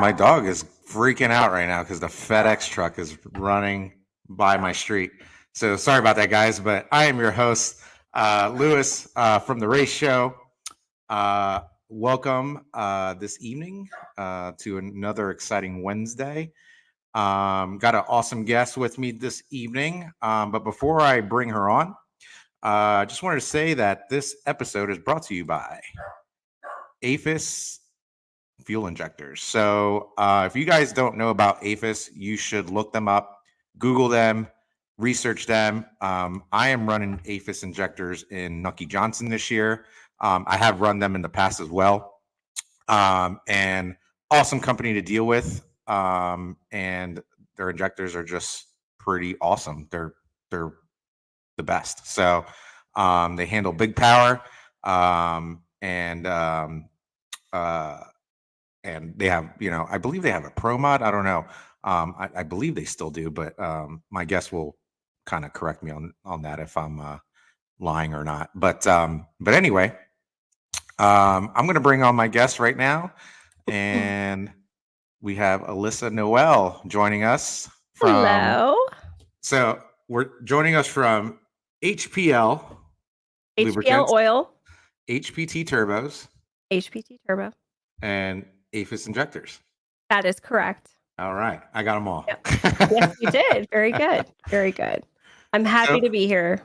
my dog is freaking out right now because the FedEx truck is running by my street. So sorry about that, guys. But I am your host, Lewis from the Race Show. Welcome this evening to another exciting Wednesday. Got an awesome guest with me this evening. But before I bring her on, I just wanted to say that this episode is brought to you by APHIS fuel injectors. So if you guys don't know about APHIS, you should look them up, Google them, research them. I am running APHIS injectors in Nucky Johnson this year. I have run them in the past as well. And awesome company to deal with. And their injectors are just pretty awesome. They're the best. So they handle big power. And they have, I believe they have a pro mod. I don't know. I believe they still do, but my guest will kind of correct me on that if I'm lying or not. But anyway, I'm going to bring on my guest right now, and we have Elisa Noel joining us from. Hello. So we're joining us from HPL HPL Oil, HPT Turbos, HPT Turbo, and APHIS injectors. That is correct. All right. I got them all. Yep. Yes, you did. Very good. Very good. I'm happy to be here.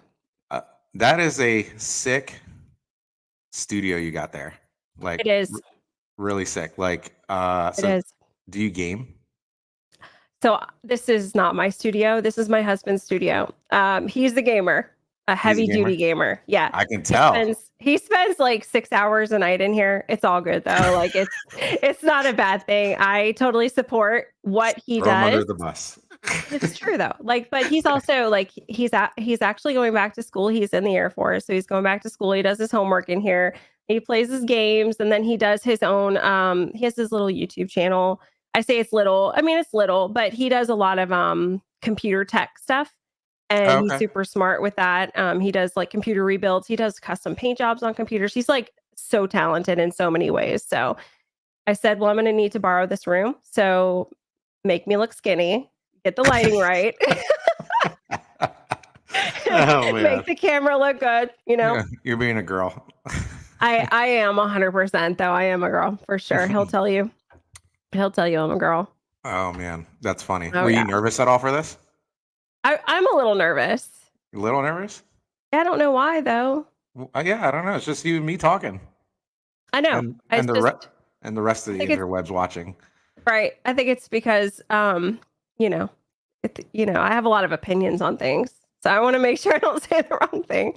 That is a sick studio you got there. Like, it is really sick. Like, it is. Do you game? So this is not my studio. This is my husband's studio. He's the gamer, a heavy duty gamer. Yeah. I can tell. He spends like 6 hours a night in here. It's all good though. Like it's not a bad thing. I totally support what he does. Under the bus. It's true though. Like, but he's also like, he's actually going back to school. He's in the Air Force. So he's going back to school. He does his homework in here. He plays his games, and then he does his own, he has his little YouTube channel. I say it's little. I mean, it's little, but he does a lot of computer tech stuff. And he's super smart with that. He does like computer rebuilds. He does custom paint jobs on computers. He's like so talented in so many ways. So I said, well, I'm going to need to borrow this room. So make me look skinny, get the lighting right. Make the camera look good. Yeah, you're being a girl. I am 100% though. I am a girl for sure. He'll tell you I'm a girl. Oh man, that's funny. Were you nervous at all for this? I'm a little nervous. A little nervous? I don't know why though. Yeah, I don't know. It's just you and me talking. I know. And the rest of the interwebs watching. Right. I think it's because I have a lot of opinions on things. So I want to make sure I don't say the wrong thing.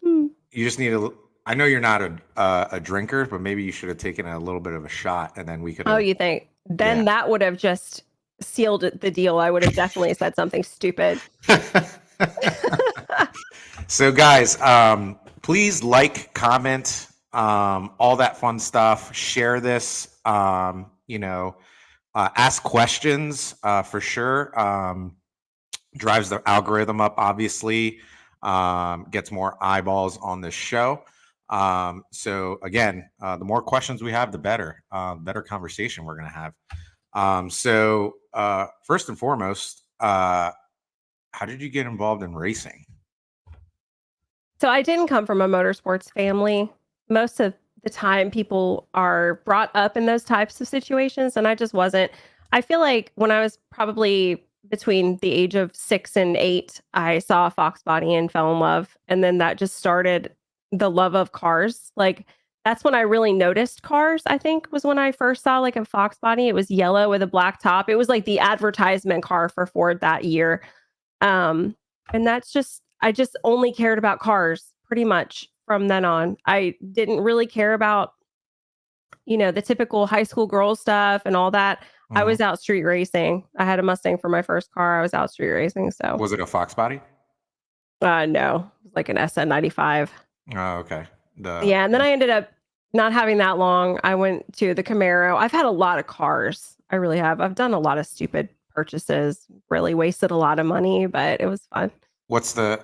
You just need I know you're not a drinker, but maybe you should have taken a little bit of a shot, and then we could. Oh, you think? Then that would have just sealed the deal. I would have definitely said something stupid. So guys, please like, comment, all that fun stuff. Share this. Ask questions for sure. Drives the algorithm up, obviously. Gets more eyeballs on this show. So again, the more questions we have, the better. Better conversation we're going to have. So first and foremost, how did you get involved in racing? So I didn't come from a motorsports family. Most of the time people are brought up in those types of situations, and I just wasn't. I feel like when I was probably between the age of 6 and 8, I saw a Fox body and fell in love. And then that just started the love of cars. Like that's when I really noticed cars, I think, was when I first saw like a Fox body. It was yellow with a black top. It was like the advertisement car for Ford that year. And I just only cared about cars pretty much from then on. I didn't really care about, the typical high school girl stuff and all that. Mm-hmm. I was out street racing. I had a Mustang for my first car. I was out street racing. So was it a Fox body? No, it was like an SN95. Oh, okay. Yeah, and then I ended up not having that long. I went to the Camaro. I've had a lot of cars. I really have. I've done a lot of stupid purchases, really wasted a lot of money, but it was fun. What's the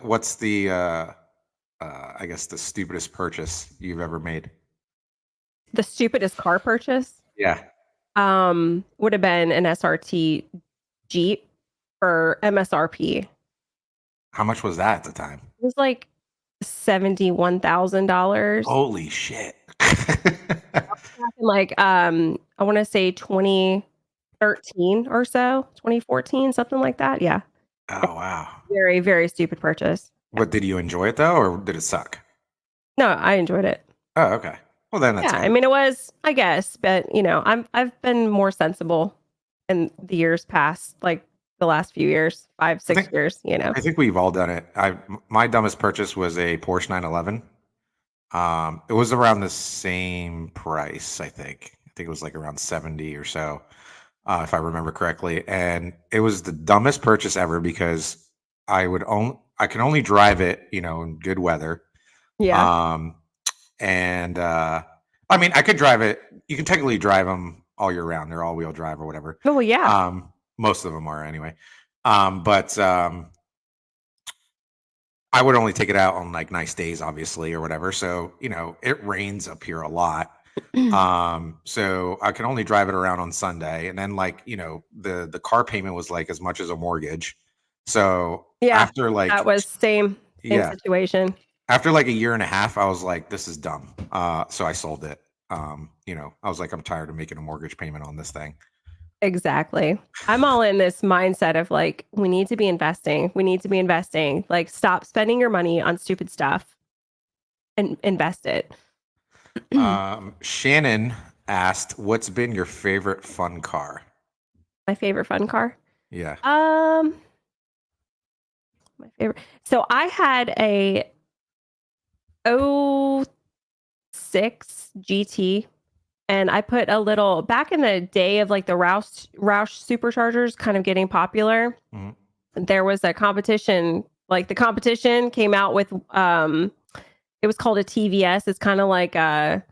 I guess the stupidest purchase you've ever made? The stupidest car purchase? Yeah. would have been an SRT Jeep for MSRP. It How much was that at the time? was like $71,000. Holy shit. Back in like, I wanna say 2013 or so, 2014, something like that, yeah. Oh, wow. Very, very stupid purchase. Yeah. What, did you enjoy it though, or did it suck? No, I enjoyed it. Oh, okay. Well, then that's Yeah, I good. mean, it was, I guess, but, I've been more sensible in the years past, like, the last few years, 5, I 6 think years, you know? I think we've all done it. My dumbest purchase was a Porsche 911. It was around the same price, I think. I think it was like around 70 or so, if I remember correctly. And it was the dumbest purchase ever because I can only drive it, in good weather. Yeah. Um, and I mean, I could drive it. You can technically drive them all year round. They're all wheel drive or whatever. Oh, well, yeah. Most of them are anyway. But I would only take it out on like nice days, obviously, or whatever. So, it rains up here a lot. So I can only drive it around on Sunday. And then like, the car payment was like as much as a mortgage. So Yeah, after that like, was same yeah, situation. after like a year and a half, I was like, this is dumb. So I sold it. I was like, I'm tired of making a mortgage payment on this thing. Exactly. I'm all in this mindset of like, we need to be investing. We need to be investing. Like, stop spending your money on stupid stuff and invest it. Shannon asked, what's been your favorite fun car? My favorite fun car. Yeah. Um, my favorite. So I had a '06 GT, and I put a little back in the day of like the Roush superchargers kind of getting popular. Mhm. There was a competition, like the competition came out with it was called a TVS. It's kind of like trying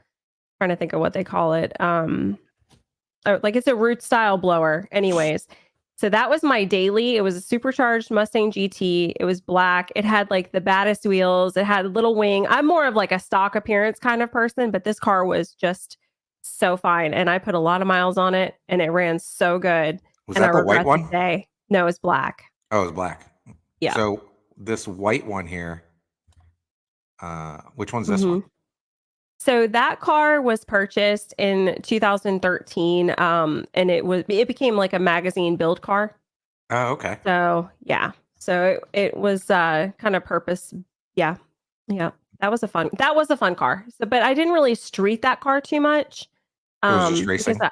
to think of what they call it. Like it's a root style blower. Anyways, so that was my daily. It was a supercharged Mustang GT. It was black. It had like the baddest wheels. It had a little wing. I'm more of like a stock appearance kind of person, but this car was just so fine. And I put a lot of miles on it and it ran so good. Was And I that the white regret the one? day. No, it's black. Oh, it was black. Yeah. So this white one here, which one's this one? hmm So that car was purchased in 2013, and it became like a magazine build car. Oh, okay. So yeah, so it was kind of purpose. Yeah, yeah, that was a fun car. So, but I didn't really street that car too much, It was just because racing.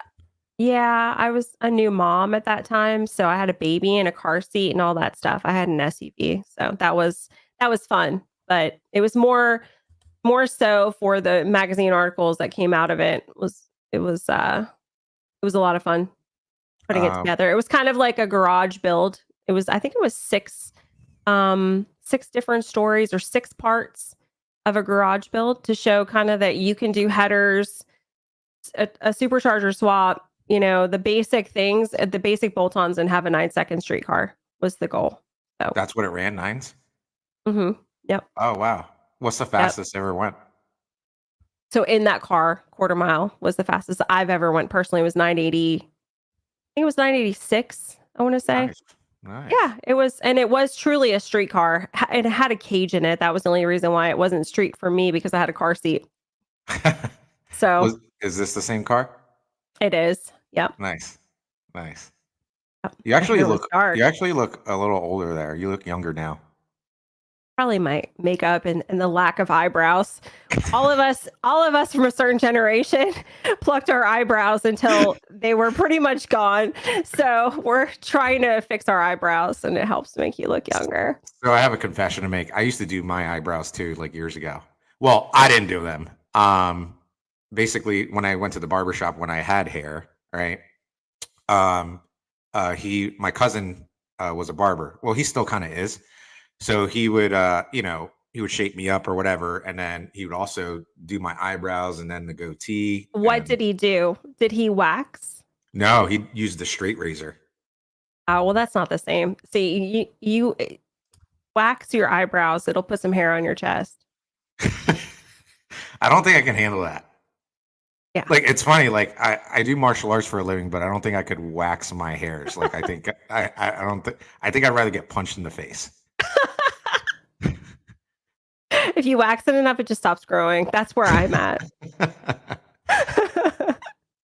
yeah, I was a new mom at that time, so I had a baby and a car seat and all that stuff. I had an SUV, so that was fun, but it was more so for the magazine articles that came out of it. It was a lot of fun putting it Um, together. It was kind of like a garage build. I think it was six different stories or six parts of a garage build to show kind of that you can do headers, a supercharger swap, the basic things, the basic bolt-ons, and have a 9-second street car was the goal. So, that's what it ran, nines. yep, Oh, wow. What's the yep. fastest ever went? So in that car, quarter mile was the fastest I've ever went personally. It was 980. I think it was 986. I want to say. Nice, nice. Yeah, it was truly a street car. It had a cage in it. That was the only reason why it wasn't street for me because I had a car seat. So Was is this the same car? it is. Yep. Nice, nice. Yep. You My actually hair was look dark. you actually look a little older there. You look younger now. Probably my makeup and the lack of eyebrows. All of us from a certain generation plucked our eyebrows until they were pretty much gone. So we're trying to fix our eyebrows and it helps make you look younger. So I have a confession to make. I used to do my eyebrows too, like years ago. Well, I didn't do them. Basically, when I went to the barber shop when I had hair, right? Um, my cousin was a barber. Well, he still kind of is. So he would, he would shape me up or whatever, and then he would also do my eyebrows and then the goatee. What And did he do? Did he wax? no, he used the straight razor. Oh, well, that's not the same. See, you wax your eyebrows, it'll put some hair on your chest. I don't think I can handle that. Yeah. Like it's funny, like I do martial arts for a living, but I don't think I could wax my hairs. Like I think I don't think I think I'd rather get punched in the face. If you wax it enough, it just stops growing. That's where I'm at.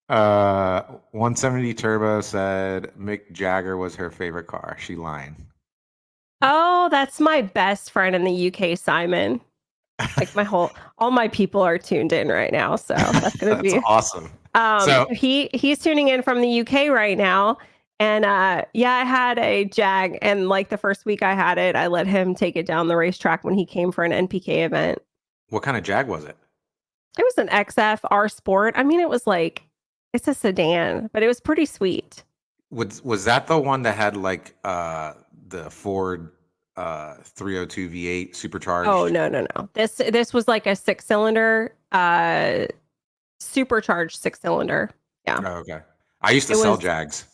170 Turbo said Mick Jagger was her favorite car. She lying. Oh, that's my best friend in the UK, Simon. Like all my people are tuned in right now, so that's gonna That's be. awesome. So He's tuning in from the UK right now, and yeah, I had a Jag, and like the first week I had it, I let him take it down the racetrack when he came for an NPK event. what kind of Jag was it? It was an XF R Sport. I mean, it was like it's a sedan, but it was pretty sweet. Was that the one that had like the Ford 302 V8 Oh supercharged? no. This was like a 6-cylinder, supercharged 6-cylinder. Yeah, Oh, okay. I used to it sell was, Jags.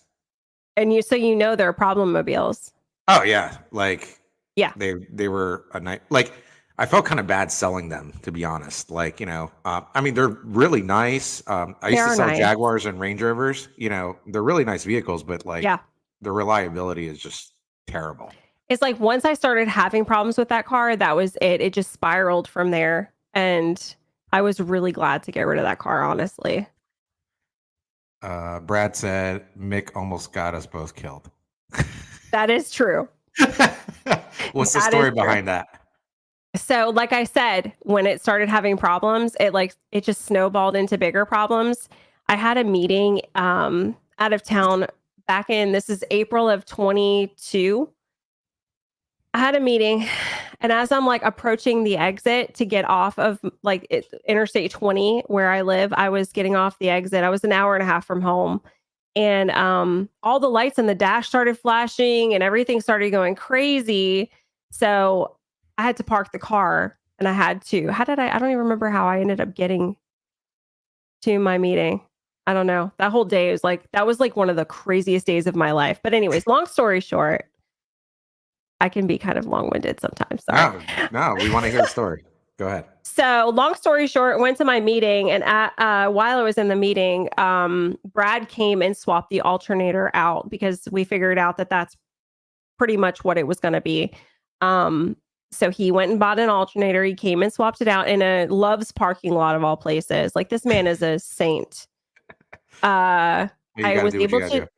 and they're problem mobiles. Oh yeah, like Yeah, they were a night. Like I felt kind of bad selling them, to be honest. Like I mean they're really nice. I they used to are sell nice. Jaguars and Range Rovers. They're really nice vehicles, but like Yeah. the reliability is just terrible. It's like once I started having problems with that car, that was it. It just spiraled from there. And I was really glad to get rid of that car, honestly. Brad said Mick almost got us both killed. That is true. What's the That is story true. behind that? So, like I said, when it started having problems, it just snowballed into bigger problems. I had a meeting out of town back in this is April of 22. I had a meeting, and as I'm like approaching the exit to get off of Interstate 20 where I live, I was getting off the exit. I was an hour and a half from home, and all the lights in the dash started flashing, and everything started going crazy. So I had to park the car, and I had to. How did I? I don't even remember how I ended up getting to my meeting. I don't know. That whole day was like that was like one of the craziest days of my life. But anyways, long story short, I can be kind of long-winded sometimes. Sorry. No, we want to hear the story. Go ahead. So, long story short, went to my meeting, and while I was in the meeting, Brad came and swapped the alternator out because we figured out that that's pretty much what it was going to be. Um, so he went and bought an alternator. He came and swapped it out in a Love's parking lot of all places. Like this man is a saint. You I got to was do what you able got to to. do.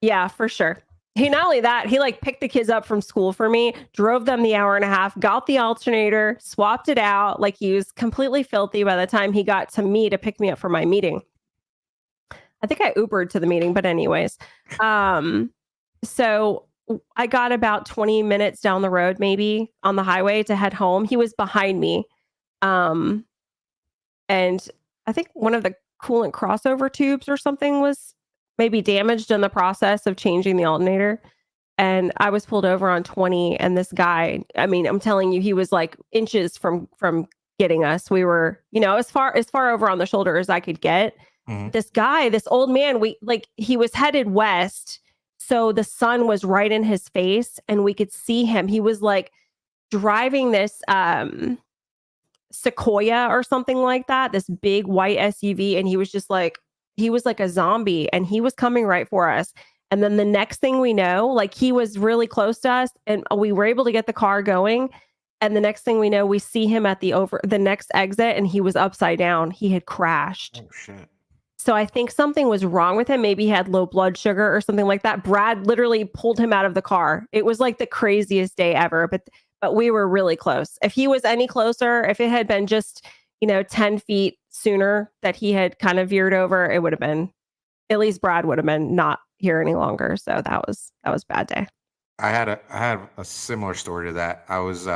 Yeah, for sure. He not only that, he like picked the kids up from school for me, drove them the hour and a half, got the alternator, swapped it out. Like he was completely filthy by the time he got to me to pick me up for my meeting. I think I Ubered to the meeting, but anyways. Um, so I got about 20 minutes down the road, maybe on the highway to head home. He was behind me. Um, and I think one of the coolant crossover tubes or something was maybe damaged in the process of changing the alternator. And I was pulled over on 20, and this guy, I mean, I'm telling you, he was like inches from getting us. We were, as far over on the shoulder as I could get. Mhm. This guy, this old man, he was headed west. So the sun was right in his face and we could see him. He was like driving this Sequoia or something like that, this big white SUV, and he was like a zombie, and he was coming right for us. And then the next thing we know, like he was really close to us, and we were able to get the car going. And the next thing we know, we see him at the next exit, and he was upside down. He had crashed. Oh shit. So I think something was wrong with him. Maybe he had low blood sugar or something like that. Brad literally pulled him out of the car. It was like the craziest day ever, but we were really close. If he was any closer, if it had been just, 10 feet sooner that he had kind of veered over, it would have been, at least Brad would have been not here any longer. So that was a bad day. I had a similar story to that. I was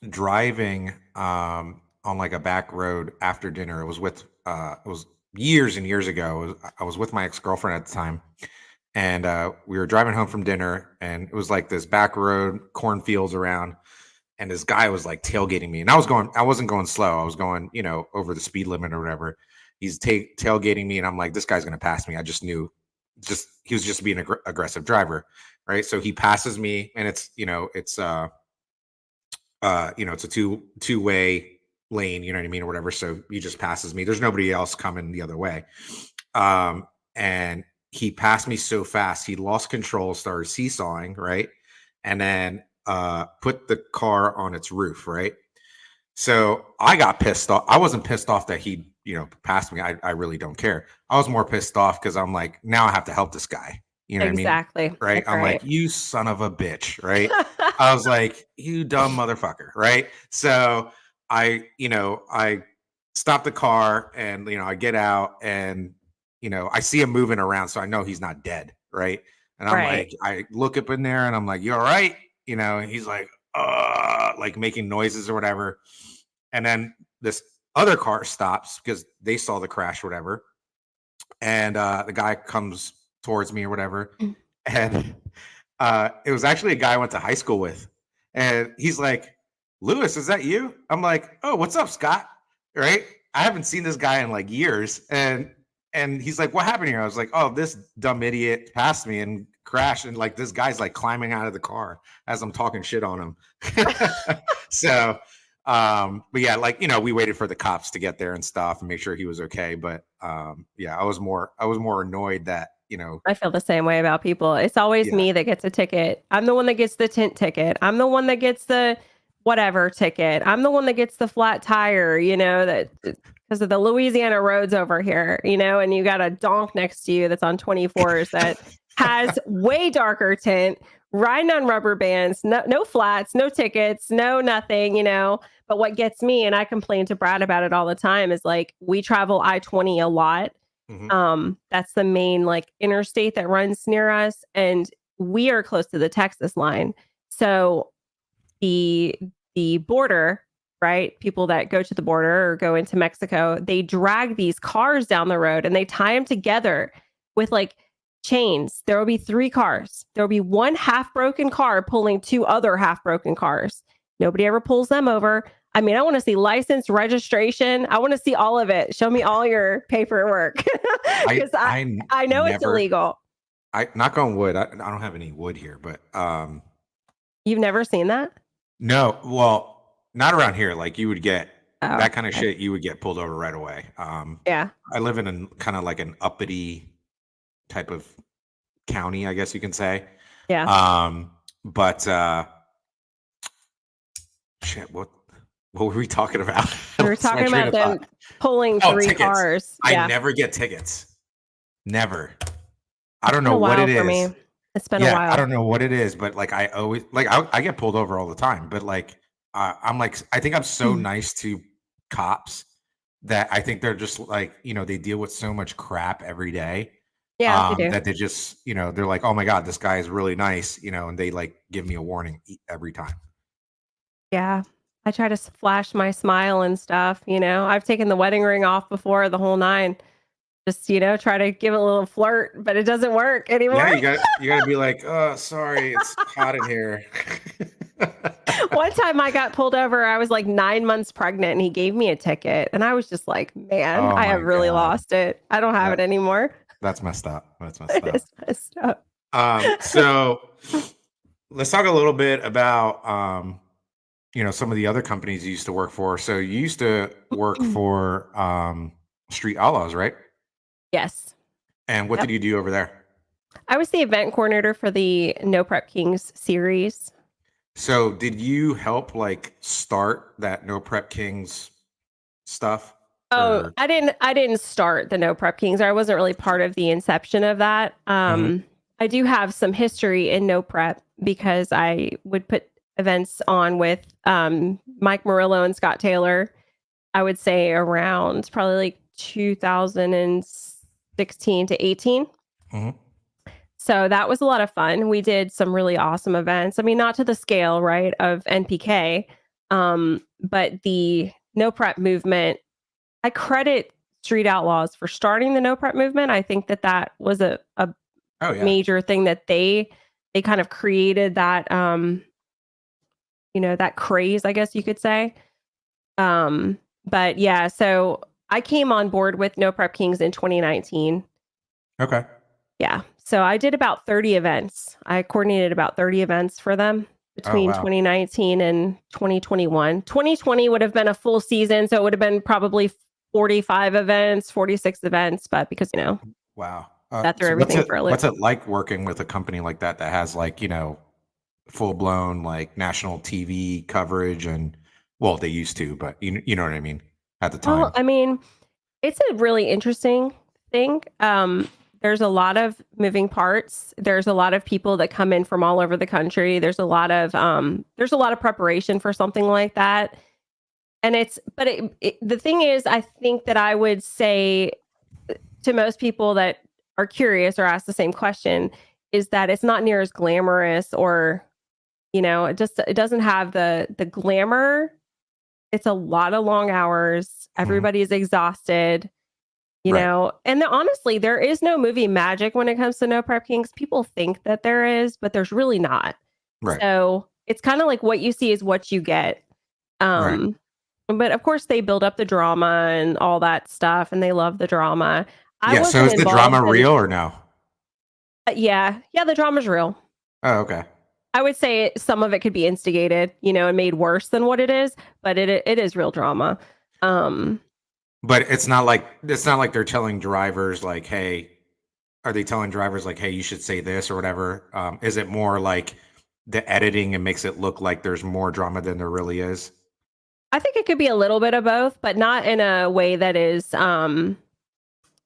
driving on like a back road after dinner. It was years and years ago. I was with my ex-girlfriend at the time, and we were driving home from dinner, and it was like this back road, cornfields around, and this guy was like tailgating me, and I wasn't going slow. I was going, over the speed limit or whatever. He's tailgating me, and I'm like, this guy's gonna pass me. I just knew, just he was just being an aggressive driver, right? So he passes me, and it's it's a two way lane, you know what I mean, or whatever. So he just passes me. There's nobody else coming the other way. And he passed me so fast, he lost control, started seesawing, right? And then put the car on its roof, right? So I got pissed off. I wasn't pissed off that he, passed me. I really don't care. I was more pissed off because I'm like, now I have to help this guy. You know what I mean? Exactly. Right. That's I'm right. like, you son of a bitch. Right. I was like, you dumb motherfucker. Right. So I stop the car and, I get out and, I see him moving around. So I know he's not dead. Right. And I'm Right. like, I look up in there and I'm like, you all right? And he's like making noises or whatever. And then this other car stops because they saw the crash or whatever. And the guy comes towards me or whatever. Mm. And it was actually a guy I went to high school with. And he's like, Lewis, is that you? I'm like, oh, what's up, Scott? Right? I haven't seen this guy in like years. And he's like, what happened here? I was like, oh, this dumb idiot passed me and crashed. And like this guy's like climbing out of the car as I'm talking shit on him. So but yeah, like, we waited for the cops to get there and stuff and make sure he was okay. But yeah, I was more annoyed that, I feel the same way about people. It's always yeah. me that gets a ticket. I'm the one that gets the tint ticket. I'm the one that gets the whatever ticket. I'm the one that gets the flat tire, that because of the Louisiana roads over here, and you got a donk next to you that's on 24s that has way darker tint, riding on rubber bands, no flats, no tickets, no nothing, But what gets me, and I complain to Brad about it all the time, is like we travel I-20 a lot. Mhm. That's the main like interstate that runs near us, and we are close to the Texas line. So the border, right? People that go to the border or go into Mexico, they drag these cars down the road and they tie them together with like chains. There will be 3 cars. There will be one half broken car pulling 2 other half broken cars. Nobody ever pulls them over. I mean, I want to see license, registration. I want to see all of it. Show me all your paperwork I because I I know it's never illegal. I knock on wood. I don't have any wood here, but You've never seen that? no, well, not around here. Like you would get Oh, that kind of okay. shit, you would get pulled over right away. Yeah. I live in kind of like an uppity type of county, I guess you can say. Yeah. But shit, what were we talking about? We were What's my talking train about of thought? them pulling Oh, 3 tickets. cars. I Yeah. never get tickets. Never. I don't Been know a what while it for is. me. It's been a Yeah, I while. don't know what it is, but like I always like I get pulled over all the time, but like I'm like I think I'm so Mm. nice to cops that I think they're just like, they deal with so much crap every day. Yeah, they do. That they just, they're like, oh my God, this guy is really nice, and they like give me a warning every time. Yeah. I try to flash my smile and stuff, I've taken the wedding ring off before, the whole 9. Just, try to give it a little flirt, but it doesn't work Yeah, anymore. you gotta be like, oh, sorry, it's hot in here. One time I got pulled over, I was like 9 months pregnant and he gave me a ticket. And I was just like, man, Oh I have my really God. lost it. I don't have That it anymore. that's messed up. That's messed It up. is messed up. So let's talk a little bit about some of the other companies you used to work for. So you used to work for Street Outlaws, right? Yes. And what Yep. did you do over there? I was the event coordinator for the No Prep Kings series. So did you help like start that No Prep Kings stuff? Oh, Or I didn't start the No Prep Kings. I wasn't really part of the inception of that. Mhm. I do have some history in No Prep because I would put events on with Mike Murillo and Scott Taylor. I would say around probably like 2016 to 18. Mhm. So that was a lot of fun. We did some really awesome events. I mean, not to the scale, right, of NPK, but the No Prep movement, I credit Street Outlaws for starting the No Prep movement. I think that was a Oh yeah. major thing that they kind of created that that craze, I guess you could say. But yeah, so I came on board with No Prep Kings in 2019. Okay. Yeah. So I did about 30 events. I coordinated about 30 events for them. Oh between wow. 2019 and 2021. 2020 would have been a full season, so it would have been probably 45 events, 46 events, but because, Wow. that threw So everything for a loop. what's it like working with a company like that that has like, full blown like national TV coverage and well, they used to, but you know what I mean at the Well, time. I mean, it's a really interesting thing. There's a lot of moving parts. There's a lot of people that come in from all over the country. There's a lot of preparation for something like that. And the thing is, I think that I would say to most people that are curious or ask the same question is that it's not near as glamorous, or it doesn't have the glamour. It's a lot of long hours. Mhm. Everybody's exhausted. Right. And honestly, there is no movie magic when it comes to No Prep Kings. People think that there is, but there's really not. Right. So it's kind of like what you see is what you get. Right. Um, but of course, they build up the drama and all that stuff, and they love the drama. I Yeah. So wasn't is the involved drama in, real or no? yeah, the drama's real. Oh, okay. I would say some of it could be instigated, and made worse than what it is, but it is real drama. Um, But it's not like they're telling drivers like, hey, are they telling drivers like, hey, you should say this or whatever? Is it more like the editing and makes it look like there's more drama than there really is? I think it could be a little bit of both, but not in a way that is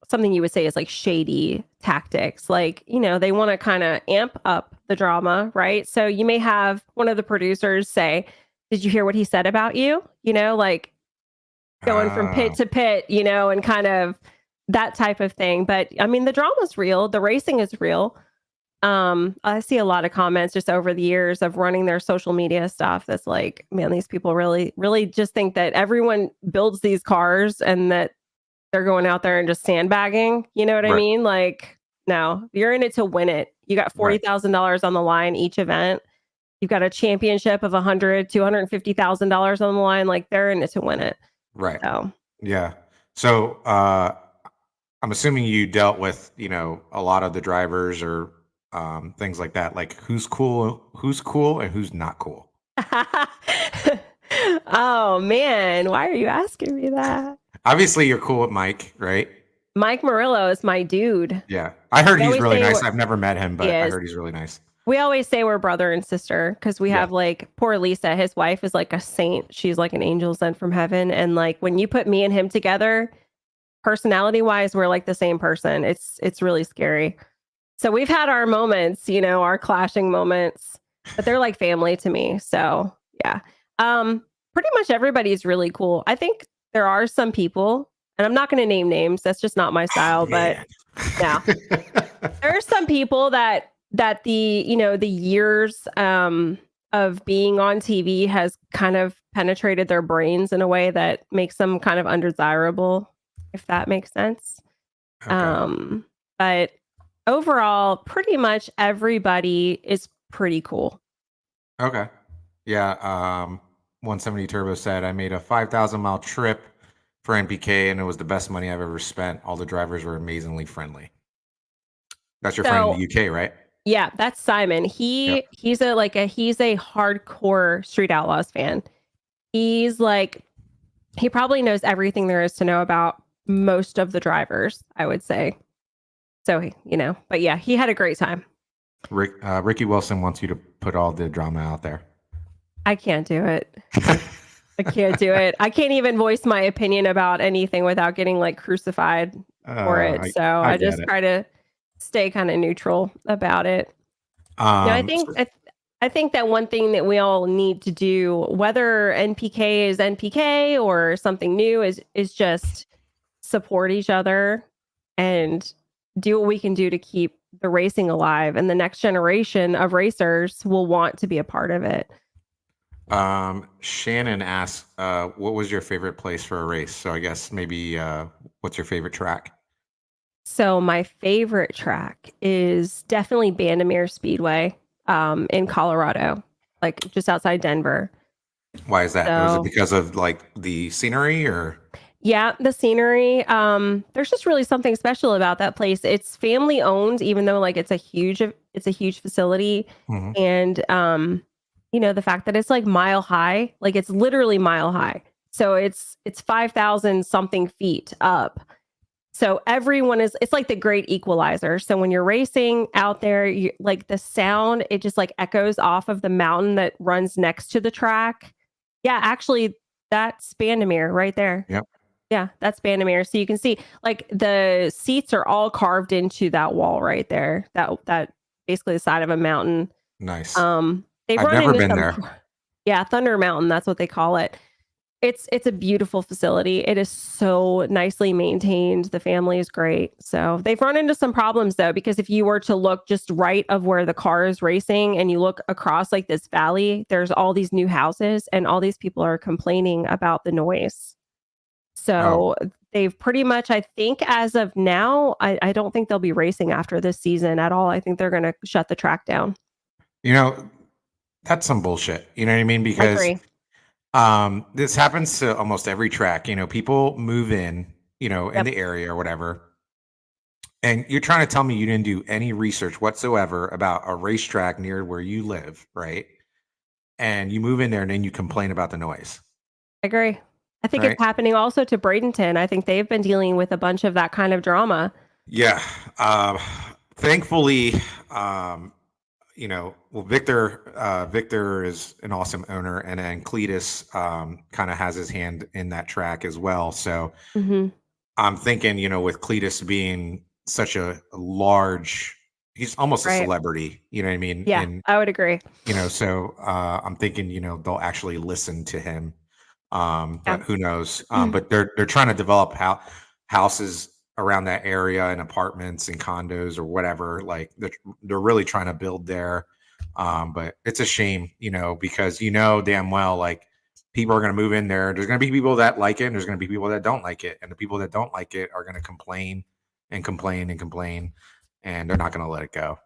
something you would say is like shady tactics. Like, they want to kind of amp up the drama, right? So you may have one of the producers say, "Did you hear what he said about you?" Like going from pit Uh, to pit, and kind of that type of thing. But I mean, the drama's real, the racing is real. I see a lot of comments just over the years of running their social media stuff that's like, man, these people really, really just think that everyone builds these cars and that they're going out there and just sandbagging. You know what I right. mean? Like, no, you're in it to win it. You got Right. $40,000 on the line each event. You've got a championship of $250,000 on the line. Like, they're in it to win it. Right. So Yeah. So I'm assuming you dealt with, a lot of the drivers or things like that. Like who's cool and who's not cool. oh man, why are you asking me that? Obviously you're cool with Mike, right? Mike Murillo is my dude. Yeah. I heard We he's always really say nice. I've never met him, he but I is. heard he's really nice. We always say we're brother and sister because we Yeah. have like poor Lisa. His wife is like a saint. She's like an angel sent from heaven. And like when you put me and him together, personality wise, we're like the same person. It's really scary. So we've had our moments, our clashing moments, but they're like family to me. So yeah. Pretty much everybody's really cool. I think there are some people, and I'm not going to name names. That's just not my Oh, style. But man. yeah, there are some people that the years of being on TV has kind of penetrated their brains in a way that makes them kind of undesirable, if that makes sense. Okay. Um, but overall, pretty much everybody is pretty cool. Okay. Yeah. 170 Turbo said I made a 5,000-mile trip for NPK and it was the best money I've ever spent. All the drivers were amazingly friendly. That's your friend in the So UK, right? yeah, that's Simon. Yep. He's a hardcore Street Outlaws fan. He's like he probably knows everything there is to know about most of the drivers, I would say. So, but yeah, he had a great time. Ricky Wilson wants you to put all the drama out there. I can't do it. I can't do it. I can't even voice my opinion about anything without getting like crucified for it. So I I get just it. try to stay kind of neutral about it. I Um, think so- I think that one thing that we all need to do, whether NPK is NPK or something new, is just support each other and do what we can do to keep the racing alive. And the next generation of racers will want to be a part of it. Shannon asked, what was your favorite place for a race? So I guess maybe what's your favorite track? So my favorite track is definitely Bandimere Speedway in Colorado, like just outside Denver. Why is that? Was it So because of like the scenery or? yeah, the scenery. There's just really something special about that place. It's family owned, even though like it's a huge facility. Mhm. And the fact that it's like mile high, like it's literally mile high. So it's 5,000 something feet up. So everyone it's like the great equalizer. So when you're racing out there, like the sound, it just like echoes off of the mountain that runs next to the track. Yeah, actually, that's Bandamere right there. Yep. Yeah, that's Bandamere. So you can see like the seats are all carved into that wall right there. That basically the side of a mountain. Nice. They've I've run never into been some there. yeah, Thunder Mountain, that's what they call it. It's a beautiful facility. It is so nicely maintained. The family is great. So they've run into some problems though, because if you were to look just right of where the car is racing and you look across like this valley, there's all these new houses and all these people are complaining about the noise. Oh, So they've pretty much, I think as of now, I don't think they'll be racing after this season at all. I think they're going to shut the track down. you know, that's some bullshit. You know what I mean? I Because agree. this happens to almost every track. People move in, in Yep. the area or whatever. And you're trying to tell me you didn't do any research whatsoever about a racetrack near where you live, right? And you move in there and then you complain about the noise, I agree. I think it's right? happening also to Bradenton. I think they've been dealing with a bunch of that kind of drama. Yeah. Uh, Thankfully, um, well, Victor is an awesome owner, and then Cletus kind of has his hand in that track as well. So Mhm. I'm thinking, with Cletus being such a large, he's almost a Right. celebrity, you know what I mean? Yeah, And I would agree. so I'm thinking, they'll actually listen to him. Yeah. But who knows? But they're trying to develop houses around that area and apartments and condos or whatever. Like they're really trying to build there. But it's a shame, because damn well like people are going to move in there. There's going to be people that like it, and there's going to be people that don't like it, and the people that don't like it are going to complain and complain and complain, and they're not going to let it go.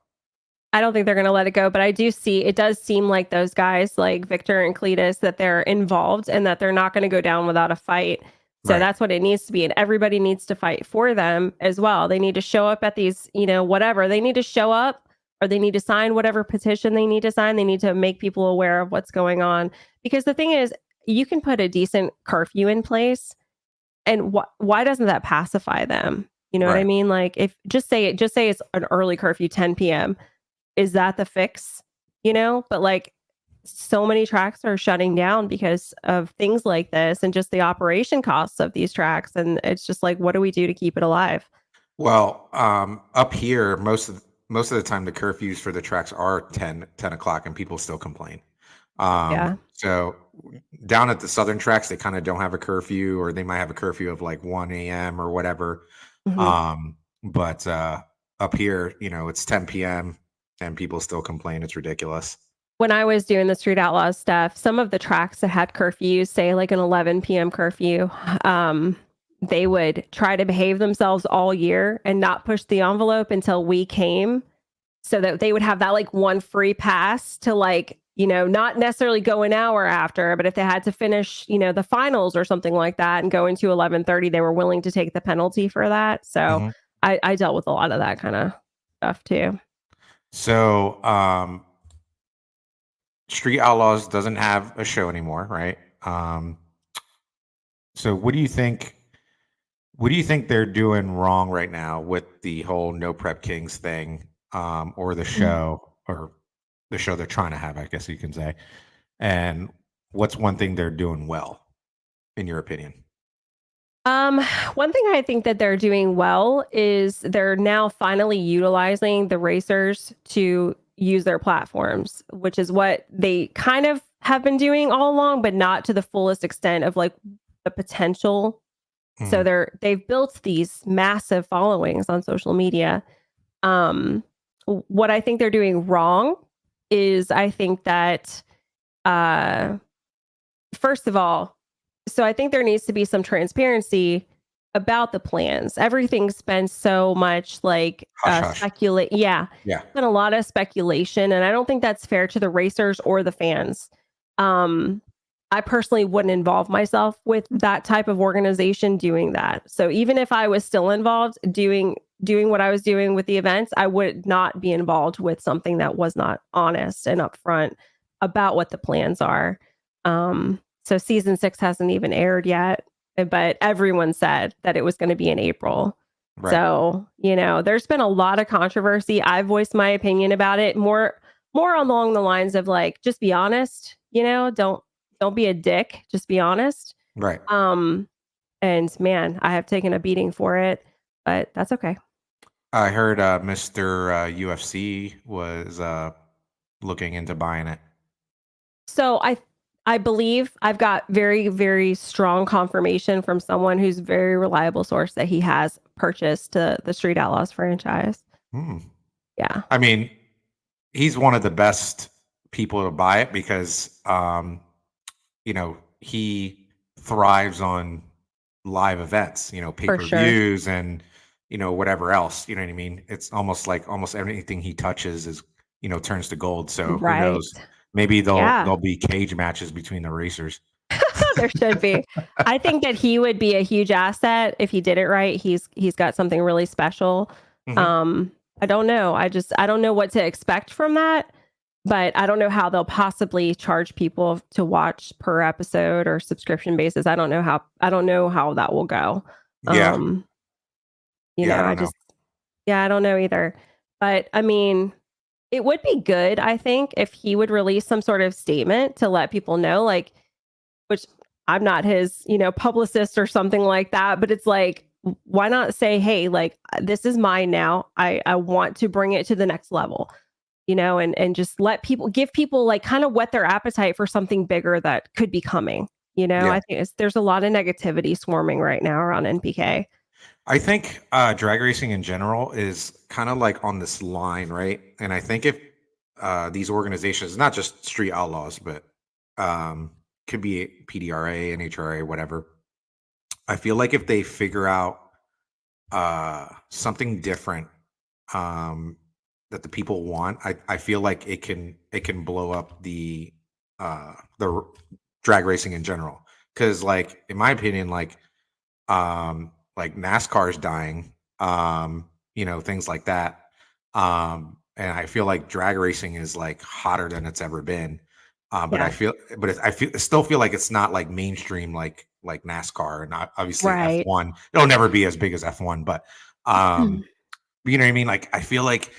I don't think they're gonna let it go, but I do see it does seem like those guys, like Victor and Cletus, that they're involved and that they're not gonna go down without a fight. So Right. that's what it needs to be, and everybody needs to fight for them as well. They need to show up at these, whatever. They need to show up or they need to sign whatever petition they need to sign. They need to make people aware of what's going on. Because the thing is, you can put a decent curfew in place, and why doesn't that pacify them? You know what I Right. mean? Like if just say it's an early curfew, 10 p.m. Is that the fix? But like so many tracks are shutting down because of things like this and just the operation costs of these tracks. And it's just like, what do we do to keep it alive? Well, up here, most of the time, the curfews for the tracks are 10 o'clock, and people still complain. Yeah. So down at the southern tracks, they kind of don't have a curfew, or they might have a curfew of like 1 a.m. or whatever. Mhm. But up here, it's 10 p.m. and people still complain. It's ridiculous. When I was doing the Street Outlaws stuff, some of the tracks that had curfews, say like an 11 p.m. curfew, they would try to behave themselves all year and not push the envelope until we came so that they would have that like one free pass to like, not necessarily go an hour after, but if they had to finish, the finals or something like that and go into 11:30, they were willing to take the penalty for that. So hmm I dealt with a lot of that kind of stuff too. So Street Outlaws doesn't have a show anymore, right? So what do you think? What do you think they're doing wrong right now with the whole No Prep Kings thing, or the show they're trying to have, I guess you can say? And what's one thing they're doing well, in your opinion? Um, One thing I think that they're doing well is they're now finally utilizing the racers to use their platforms, which is what they kind of have been doing all along, but not to the fullest extent of like the potential. So Mhm. they've built these massive followings on social media. Um, what I think they're doing wrong is I think that uh first of all, so I think there needs to be some transparency about the plans. Everything's been so much like Hush, hush. speculate. Yeah, Yeah. been a lot of speculation, and I don't think that's fair to the racers or the fans. Um, I personally wouldn't involve myself with that type of organization doing that. So even if I was still involved doing what I was doing with the events, I would not be involved with something that was not honest and upfront. about what the plans are. So season 6 hasn't even aired yet, but everyone said that it was going to be in April. Right. So, there's been a lot of controversy. I voiced my opinion about it more along the lines of like, just be honest, don't be a dick, just be honest. Right. And man, I have taken a beating for it, but that's okay. I heard Mr. UFC was looking into buying it. So I believe I've got very, very strong confirmation from someone who's a very reliable source that he has purchased the Street Outlaws franchise. Hmm. Yeah, I mean, he's one of the best people to buy it because he thrives on live events, for sure. pay-per-views and whatever else, you know what I mean? It's almost like almost everything he touches is, turns to gold. So who Right. knows? Maybe Yeah. there'll be cage matches between the racers. There should be. I think that he would be a huge asset if he did it right. He's got something really special. Hmm. Um, I don't know. I don't know what to expect from that, but I don't know how they'll possibly charge people to watch per episode or subscription basis. I don't know how that will go. Yeah. Um, Yeah, I I don't know. just yeah, I don't know either. But I mean, it would be good, I think, if he would release some sort of statement to let people know, like, which I'm not his, publicist or something like that, but it's like, why not say, hey, like, this is mine now. I want to bring it to the next level, and just give people like kind of whet their appetite for something bigger that could be coming. Yeah. I think there's a lot of negativity swarming right now around NPK. I think drag racing in general is kind of like on this line, right? And I think if these organizations, not just Street Outlaws, but could be PDRA, NHRA, whatever. I feel like if they figure out something different that the people want, I feel like it can blow up the drag racing in general. Because like in my opinion, like NASCAR's dying, things like that. And I feel like drag racing is like hotter than it's ever been. But Yeah. I still feel like it's not like mainstream like NASCAR, and obviously Right. F1. It'll never be as big as F1, but you know what I mean. Like I feel like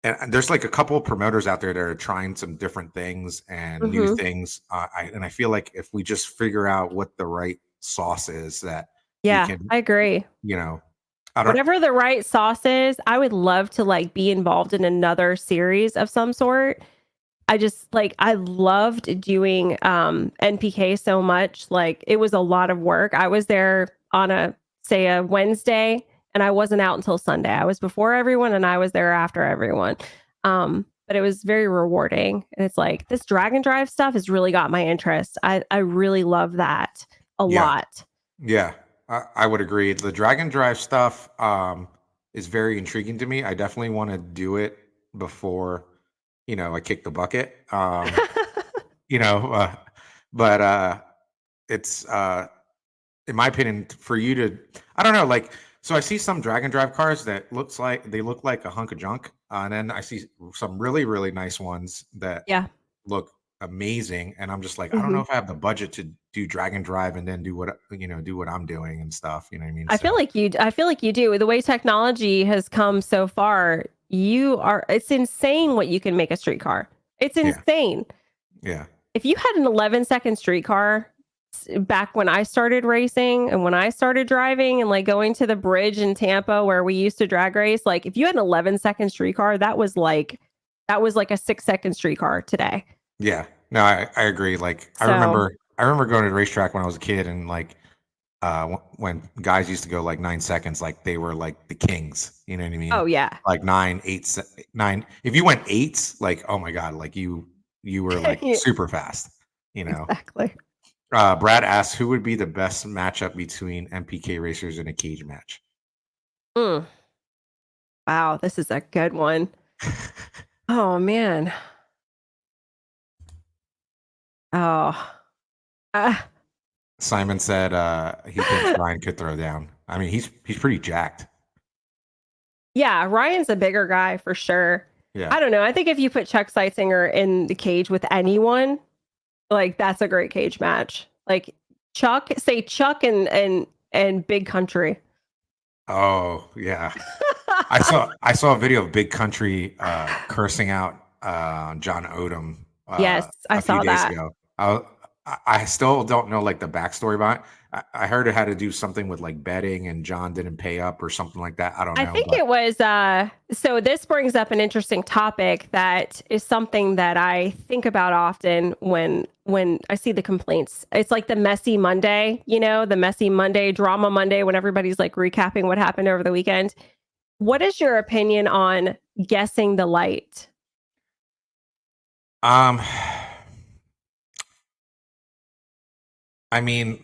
and there's like a couple of promoters out there that are trying some different things and new Hmm. things. I feel like if we just figure out what the right sauce is, that we Yeah, can, I agree. you know, I don't. Whatever the right sauce is, I would love to like be involved in another series of some sort. I loved doing NPK so much. Like it was a lot of work. I was there on a Wednesday and I wasn't out until Sunday. I was before everyone and I was there after everyone. But it was very rewarding. And it's like this drag and drive stuff has really got my interest. I really love that a Yeah, lot. yeah, I would agree. The Dragon Drive stuff is very intriguing to me. I definitely want to do it before I kick the bucket. You know, but it's in my opinion, for you to, I don't know, like, so I see some drag and drive cars that look like a hunk of junk, and then I see some really really nice ones that Yeah. look amazing, and I'm just like, I don't know Hmm. if I have the budget to do drag and drive and then do what I'm doing and stuff. You know what I mean? I feel So like I feel like you do. The way technology has come so far, it's insane what you can make a streetcar. It's yeah, insane. yeah, If you had an 11-second streetcar back when I started racing and when I started driving and like going to the bridge in Tampa where we used to drag race, like if you had an 11-second streetcar, that was like a 6-second streetcar today. yeah. No, I agree. Like So, I remember going to the racetrack when I was a kid, and like when guys used to go like 9 seconds, like they were like the kings. You know what I mean? oh yeah. Like 9. If you went eights, like oh my god, like you were like Yeah, super fast. You know. exactly. Brad asks, who would be the best matchup between MPK racers in a cage match? Mm. Wow, this is a good one. Oh man. Oh. Uh, Simon said he thinks Ryan could throw down. I mean, he's pretty jacked. yeah, Ryan's a bigger guy for sure. Yeah. I don't know. I think if you put Chuck Seisinger in the cage with anyone, like that's a great cage match. Like Chuck and Big Country. Oh, yeah. I saw a video of Big Country cursing out John Odom Yes, I a few saw days that. ago. I still don't know like the backstory behind it. I heard it had to do something with like betting and John didn't pay up or something like that. I don't I know, think but it was so this brings up an interesting topic that is something that I think about often when I see the complaints. It's like the messy Monday, the messy Monday, drama Monday when everybody's like recapping what happened over the weekend. What is your opinion on guessing the light? um I mean,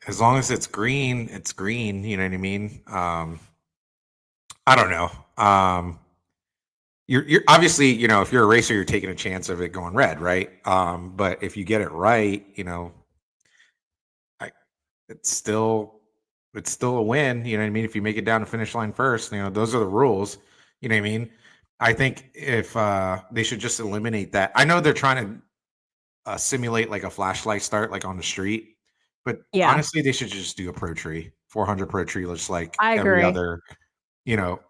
as long as it's green, you know what I mean? I don't know. You're obviously, if you're a racer, you're taking a chance of it going red, right? But if you get it right, I, it's still it's still a win. You know what I mean? If you make it down the finish line first, those are the rules. You know what I mean? I think if they should just eliminate that. I know they're trying to simulate like a flashlight start, like on the street, but Yeah, honestly, they should just do a pro tree, 400 pro tree, just like I every agree. other.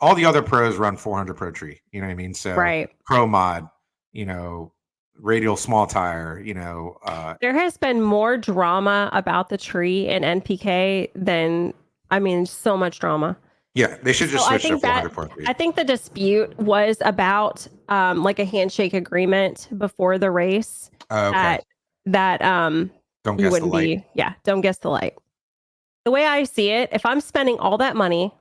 All the other pros run 400 pro tree. You know what I mean? So Right. pro mod, you know, radial small tire, There has been more drama about the tree in NPK than, I mean, so much drama. yeah, they should So just switch to 400 pro I tree. think the dispute was about like a handshake agreement before the race Okay. that that Don't you guess the wouldn't light. be, yeah, don't guess the light. The way I see it, if I'm spending all that money,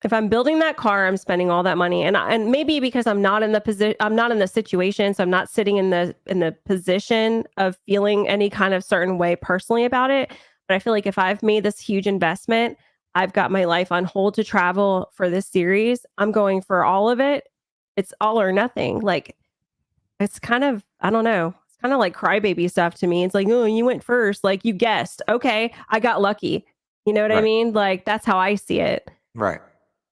if I'm building that car, I'm spending all that money, and maybe because I'm not in the position, I'm not in the situation, so I'm not sitting in the position of feeling any kind of certain way personally about it. But I feel like if I've made this huge investment, I've got my life on hold to travel for this series. I'm going for all of it. It's all or nothing. Like it's kind of, I don't know. It's kind of like crybaby stuff to me. It's like, oh, you went first. Like you guessed. Okay, I got lucky. You know what I Right. mean? Like that's how I see it. Right.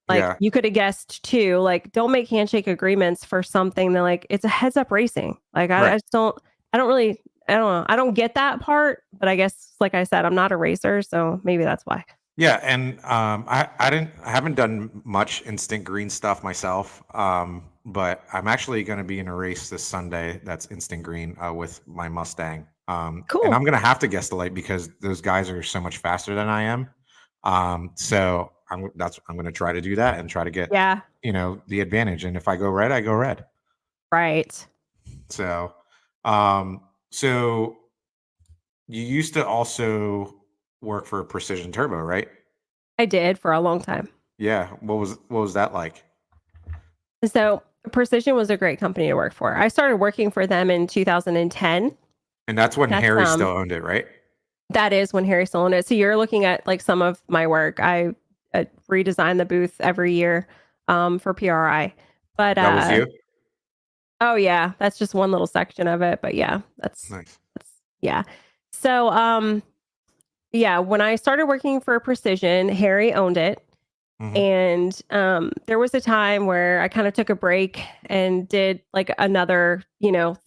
Like Yeah. you could have guessed too. Like, don't make handshake agreements for something that like it's a heads up racing. Like I Right. just don't. I don't really. I don't know. I don't get that part. But I guess, like I said, I'm not a racer, so maybe that's why. Yeah, and I haven't done much instant green stuff myself. But I'm actually going to be in a race this Sunday that's instant green with my Mustang. And Cool. I'm going to have to guess the light because those guys are so much faster than I am. So I'm going to try to do that and try to get Yeah. the advantage. And if I go red, I go red. Right. So, um, so you used to also work for Precision Turbo, right? I did for a long time. Yeah. What was that like? So Precision was a great company to work for. I started working for them in 2010. And that's when That's Harry still owned it, right? that is when Harry sold it. So you're looking at like some of my work. I redesign the booth every year for PRI. But That was you? oh yeah, that's just one little section of it. But yeah, Nice. that's yeah. So yeah, when I started working for Precision, Harry owned it. Hmm. And there was a time where I kind of took a break and did like another,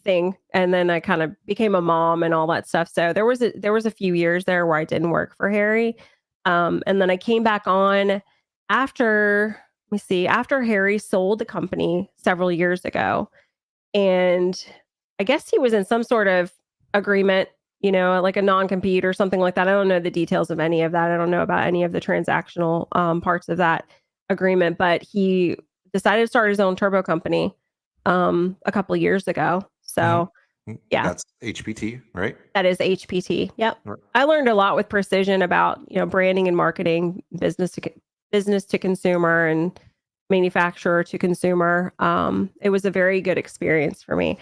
thing. And then I kind of became a mom and all that stuff. So there was a few years there where I didn't work for Harry. And then I came back on after, let me see, after Harry sold the company several years ago. And I guess he was in some sort of agreement, like a non-compete or something like that. I don't know the details of any of that. I don't know about any of the transactional parts of that agreement, but he decided to start his own turbo company a couple of years ago. Hmm. So yeah, That's HPT, right? that is HPT. Yep. Right. I learned a lot with Precision about, branding and marketing, business to consumer and manufacturer to consumer. It was a very good experience for me.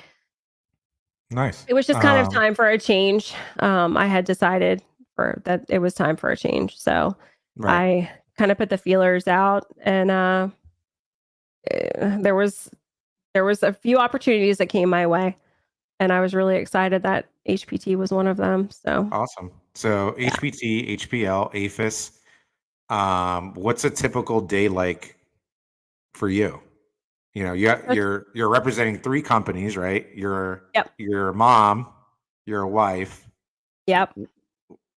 Nice. It was just kind of time for a change. I had decided for that it was time for a change. So Right. I kind of put the feelers out and there was a few opportunities that came my way and I was really excited that HPT was one of them. So Awesome. So yeah. HPT, HPL, APHIS. What's a typical day like for you? That's, You're representing three companies, right? yep. Your mom, your wife. Yep.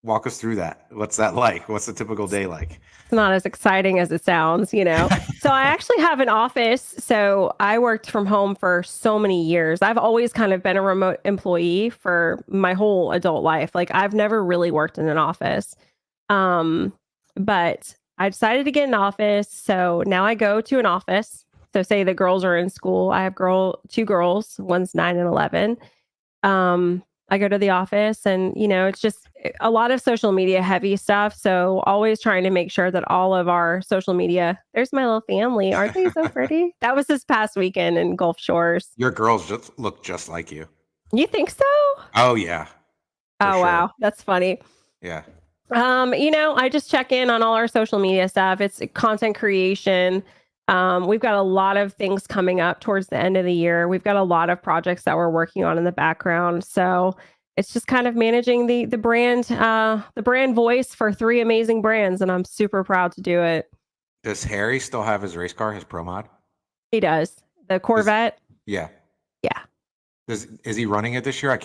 Walk us through that. What's that like? What's a typical day like? It's not as exciting as it sounds, you know. So I actually have an office. So I worked from home for so many years. I've always kind of been a remote employee for my whole adult life. Like I've never really worked in an office. Um, but I decided to get an office. So now I go to an office. So say the girls are in school. I have two girls, one's 9 and 11. I go to the office and, it's just a lot of social media heavy stuff. So always trying to make sure that all of our social media, there's my little family. Aren't they so pretty? That was this past weekend in Gulf Shores. Your girls just look just like you. You think so? Oh yeah, for Oh, sure. wow. That's funny. Yeah. I just check in on all our social media stuff. It's content creation. We've got a lot of things coming up towards the end of the year. We've got a lot of projects that we're working on in the background. So it's just kind of managing the brand voice for three amazing brands, and I'm super proud to do it. Does Harry still have his race car, his Pro Mod? He does. The Does, Corvette. yeah. Yeah. Is he running it this year? I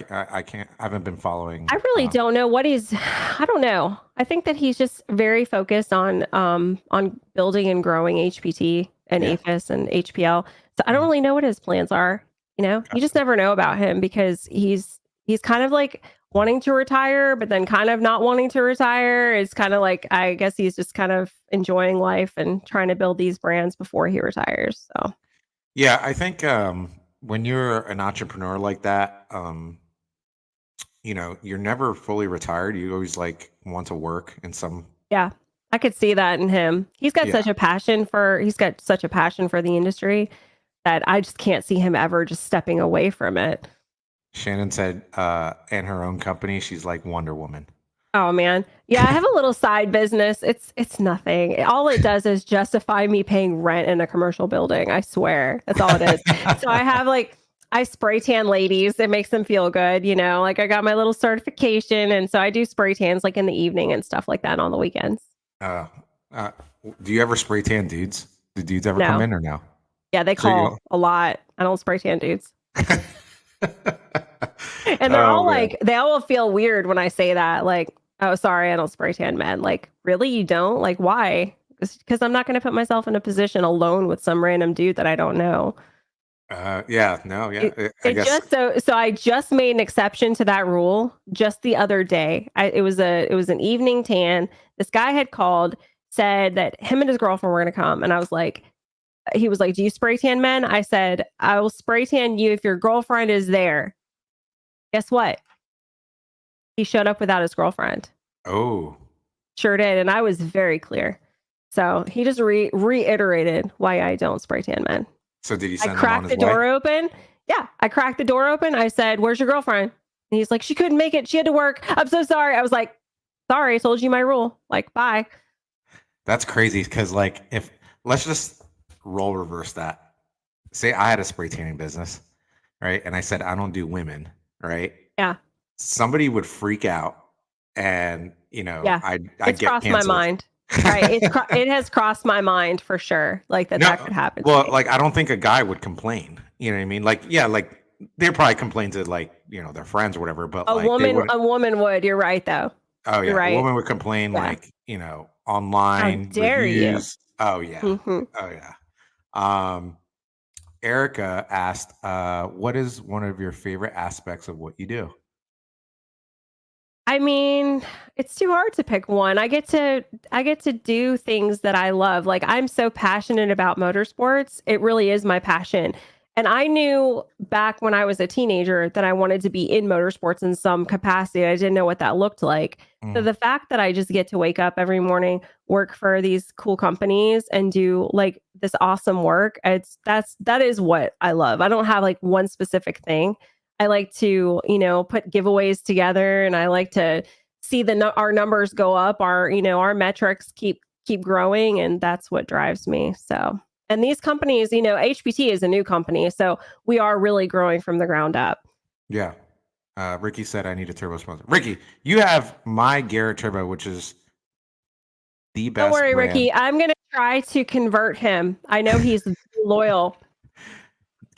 can't. I haven't been following. I really don't know what he's I don't know. I think that he's just very focused on building and growing HPT and Yeah. APHIS and HPL. So I don't really know what his plans are. You just never know about him because he's kind of like wanting to retire, but then kind of not wanting to retire. It's kind of like I guess he's just kind of enjoying life and trying to build these brands before he retires. So Yeah, I think when you're an entrepreneur like that, you're never fully retired. You always like want to work in some. yeah, I could see that in him. Yeah. He's got such a passion for the industry that I just can't see him ever just stepping away from it. Shannon said, in her own company, she's like Wonder Woman. Oh man. Yeah, I have a little side business. It's nothing. All it does is justify me paying rent in a commercial building. I swear. That's all it is. So I spray tan ladies. It makes them feel good, Like I got my little certification and so I do spray tans like in the evening and stuff like that on the weekends. Uh, uh, do you ever spray tan dudes? Do dudes ever come No. in or no? Yeah, they So call a lot. I don't spray tan dudes. And they're Oh all man. like, they all feel weird when I say that. Like, oh, sorry, I don't spray tan men. Like, really? You don't? Like, why? Because I'm not going to put myself in a position alone with some random dude that I don't know. Yeah, no, yeah. It, I it guess. just so I just made an exception to that rule just the other day. It was an evening tan. This guy had called, said that him and his girlfriend were going to come, and he was like, "Do you spray tan men?" I said, "I will spray tan you if your girlfriend is there." Guess what? He showed up without his girlfriend. Oh, Sure did, and I was very clear. So he just reiterated why I don't spray tan men. so did you I send him on cracked his the way? door open. Yeah, I cracked the door open. I said, "Where's your girlfriend?" And he's like, "She couldn't make it. She had to work. I'm so sorry." I was like, "Sorry, I told you my rule. Like, bye." That's crazy because, like, if let's just role reverse that. Say I had a spray tanning business, right? And I said I don't do women, right? Yeah, Somebody would freak out, and yeah. I'd It's get crossed my canceled. mind. Right. It has crossed my mind for sure. Like that No, could happen to well, me. like I don't think a guy would complain. You know what I mean? Like, yeah, like they probably complain to like their friends or whatever, but like they wouldn't. A woman would. You're right, though. Oh You're yeah, a right. woman would complain Yeah. like How online dare you? reviews. Oh yeah, Hmm. oh yeah. Um, Erica asked, "What is one of your favorite aspects of what you do?" I mean, it's too hard to pick one. I get to do things that I love. Like I'm so passionate about motorsports. It really is my passion. And I knew back when I was a teenager that I wanted to be in motorsports in some capacity. I didn't know what that looked like. So Mm, the fact that I just get to wake up every morning, work for these cool companies and do like this awesome work, that is what I love. I don't have like one specific thing. I like to, put giveaways together and I like to see our numbers go up, our metrics keep growing and that's what drives me. So, and these companies, HPT is a new company, so we are really growing from the ground up. yeah. Ricky said, "I need a turbo sponsor." Ricky, you have my Garrett Turbo, which is the Don't best worry, brand. Ricky. I'm going to try to convert him. I know he's loyal.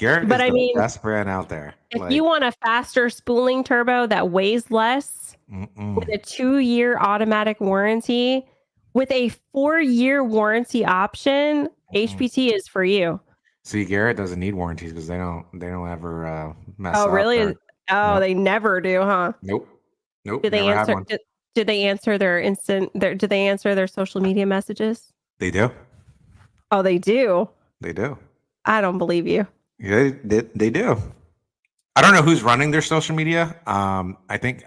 Garrett But is I the mean, best brand out there. if you Like, want a faster spooling turbo that weighs less with mm-mm, a 2-year automatic warranty, with a 4-year warranty option, mm-mm. HPT is for you. See, Garrett doesn't need warranties because they don't ever mess Oh, up really? or Oh, nope, they never do, huh? nope, nope, Do they never had answer one. do they answer their do they answer their social media messages? They do, Oh, they do? they do, I don't believe you. yeah, they do. I don't know who's running their social media. I think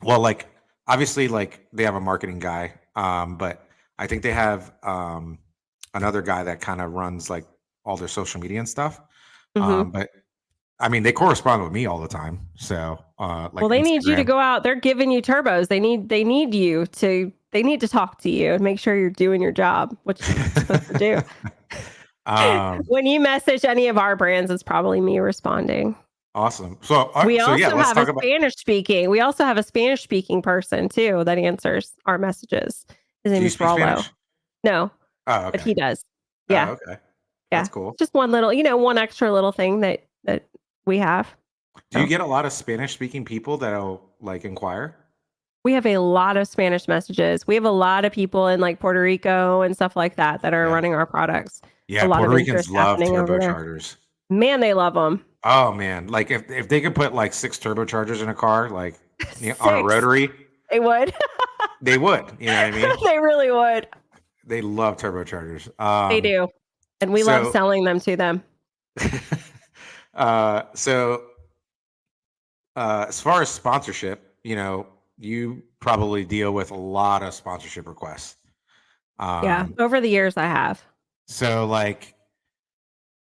well, like obviously, like they have a marketing guy, but I think they have another guy that kind of runs like all their social media and stuff. Mhm. But I mean, they correspond with me all the time. So, Well, like they need you to Instagram, go out. They're giving you turbos. They need to talk to you and make sure you're doing your job, what you're supposed to do. um, When you message any of our brands, it's probably me responding. awesome. So, so yeah, We let's talk about. also have a Spanish speaking person too that answers our messages. His Do name you is speak Rollo. Spanish? No, Oh, but okay. he does. Oh, Yeah. okay. Yeah. That's cool. Just one little, one extra little thing that we have. Do you So get a lot of Spanish speaking people that'll like inquire? we have a lot of Spanish messages. We have a lot of people in like Puerto Rico and stuff like that that are Yeah. running our products. A Yeah. lot Puerto of Ricans interest love happening over there. turbochargers. Man, they love them. Oh man, like if they could put like 6 turbochargers in a car, like on a 6. rotary, They would. they would. You know what I mean? They really would. They love turbochargers. They do. And we love So, selling them to them. so as far as sponsorship, you probably deal with a lot of sponsorship requests. Yeah. Um, Over the years, I have. so like,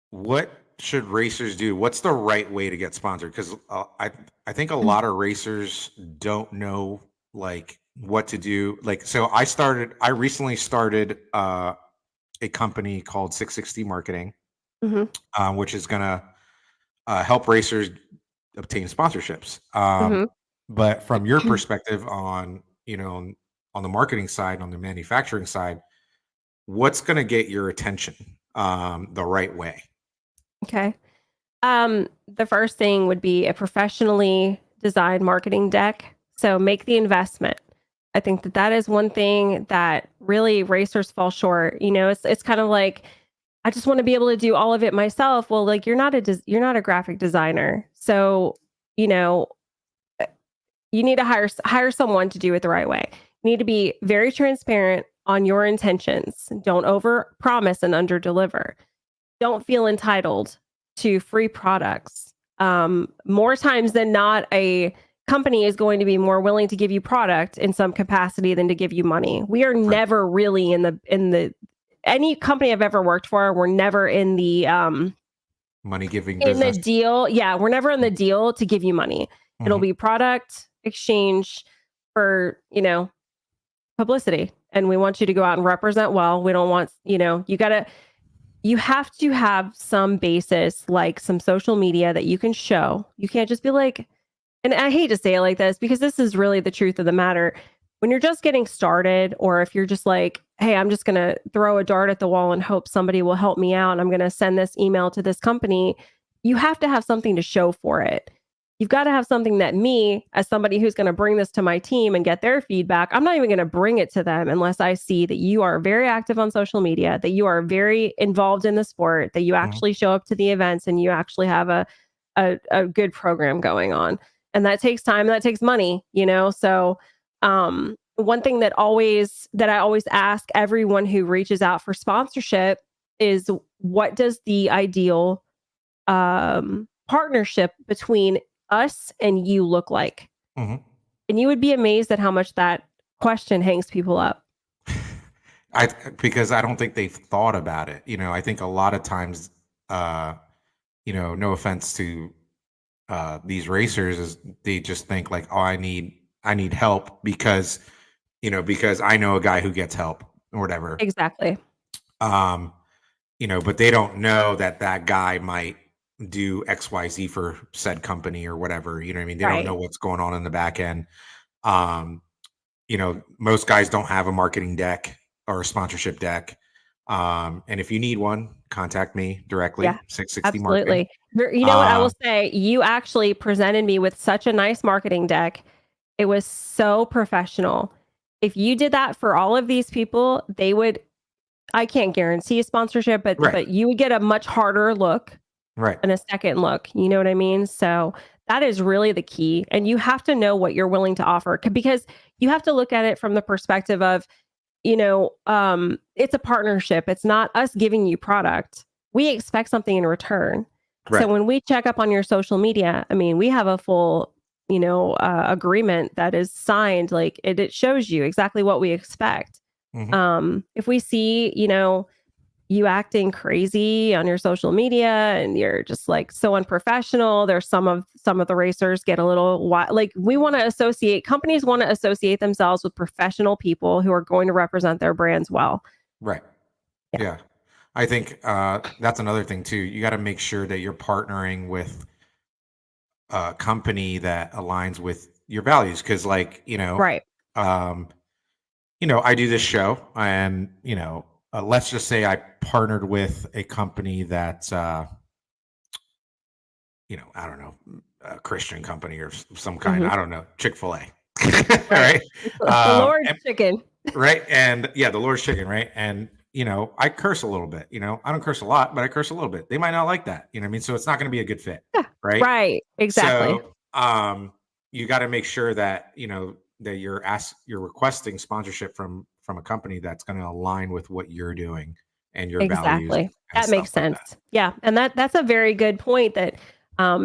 what should racers do? What's the right way to get sponsored? Because I think a lot of racers don't know like what to do. Like, so I recently started a company called 660 Marketing, Hmm. which is gonna help racers obtain sponsorships. Hmm. But from your perspective on on the marketing side, on the manufacturing side, what's going to get your attention the right way? Okay. The first thing would be a professionally designed marketing deck. So make the investment. I think that is one thing that really racers fall short. It's kind of like I just want to be able to do all of it myself. Well, like you're not a graphic designer, so you know you need to hire someone to do it the right way. You need to be very transparent on your intentions. Don't over promise and under deliver. Don't feel entitled to free products. More times than not, a company is going to be more willing to give you product in some capacity than to give you money. We are Right. never really in the any company I've ever worked for. We're never Money giving in the business. deal. Yeah, we're never in the deal to give you money. It'll Hmm. be product exchange for publicity, and we want you to go out and represent well. We don't want you have to have some basis, like some social media that you can show. You can't just be like, and I hate to say it like this because this is really the truth of the matter. When you're just getting started, or if you're just like, hey, I'm just going to throw a dart at the wall and hope somebody will help me out, I'm going to send this email to this company, you have to have something to show for it. You've got to have something that me, as somebody who's going to bring this to my team and get their feedback, I'm not even going to bring it to them unless I see that you are very active on social media, that you are very involved in the sport, that you Hmm. actually show up to the events and you actually have a good program going on. And that takes time, and that takes money. So one thing that I always ask everyone who reaches out for sponsorship is, what does the ideal partnership between us and you look like? Hmm. And you would be amazed at how much that question hangs people up. I Because I don't think they've thought about it. I think a lot of times, no offense to these racers, is they just think like, oh, I need help because I know a guy who gets help or whatever. Exactly. Um, but they don't know that that guy might do XYZ for said company or whatever. You know what I mean? They don't know Right. what's going on in the back end. Um, most guys don't have a marketing deck or a sponsorship deck. And if you need one, contact me directly, Yeah, 660 Marketing. absolutely. You know what I will Um, say? You actually presented me with such a nice marketing deck. It was so professional. If you did that for all of these people, they would, I can't guarantee a sponsorship, right, but you would get a much harder look right. and a second look. You know what I mean? So that is really the key. And you have to know what you're willing to offer because you have to look at it from the perspective of, it's a partnership. It's not us giving you product. We expect something in return. So Right. when we check up on your social media, I mean, we have a full, agreement that is signed. Like it shows you exactly what we expect. Mhm. If we see, you acting crazy on your social media and you're just like so unprofessional, there's some of the racers get a little like we want to associate companies want to associate themselves with professional people who are going to represent their brands well. Right. Yeah. Yeah. I think that's another thing too. You got to make sure that you're partnering with a company that aligns with your values. Cause like, Right. um, I do this show and, let's just say I partnered with a company that's, I don't know, a Christian company or some kind, Hmm. I don't know, Chick-fil-A. All Right. right. The Lord's And chicken. right. And yeah, the Lord's chicken, right? And I curse a little bit, I don't curse a lot, but I curse a little bit. They might not like that. You know what I mean? So it's not going to be a good fit. Yeah. Right. Right. Exactly. So you got to make sure that, that you're requesting sponsorship from a company that's going to align with what you're doing and your values Exactly. and That stuff makes like sense. that. Yeah, and that's a very good point that,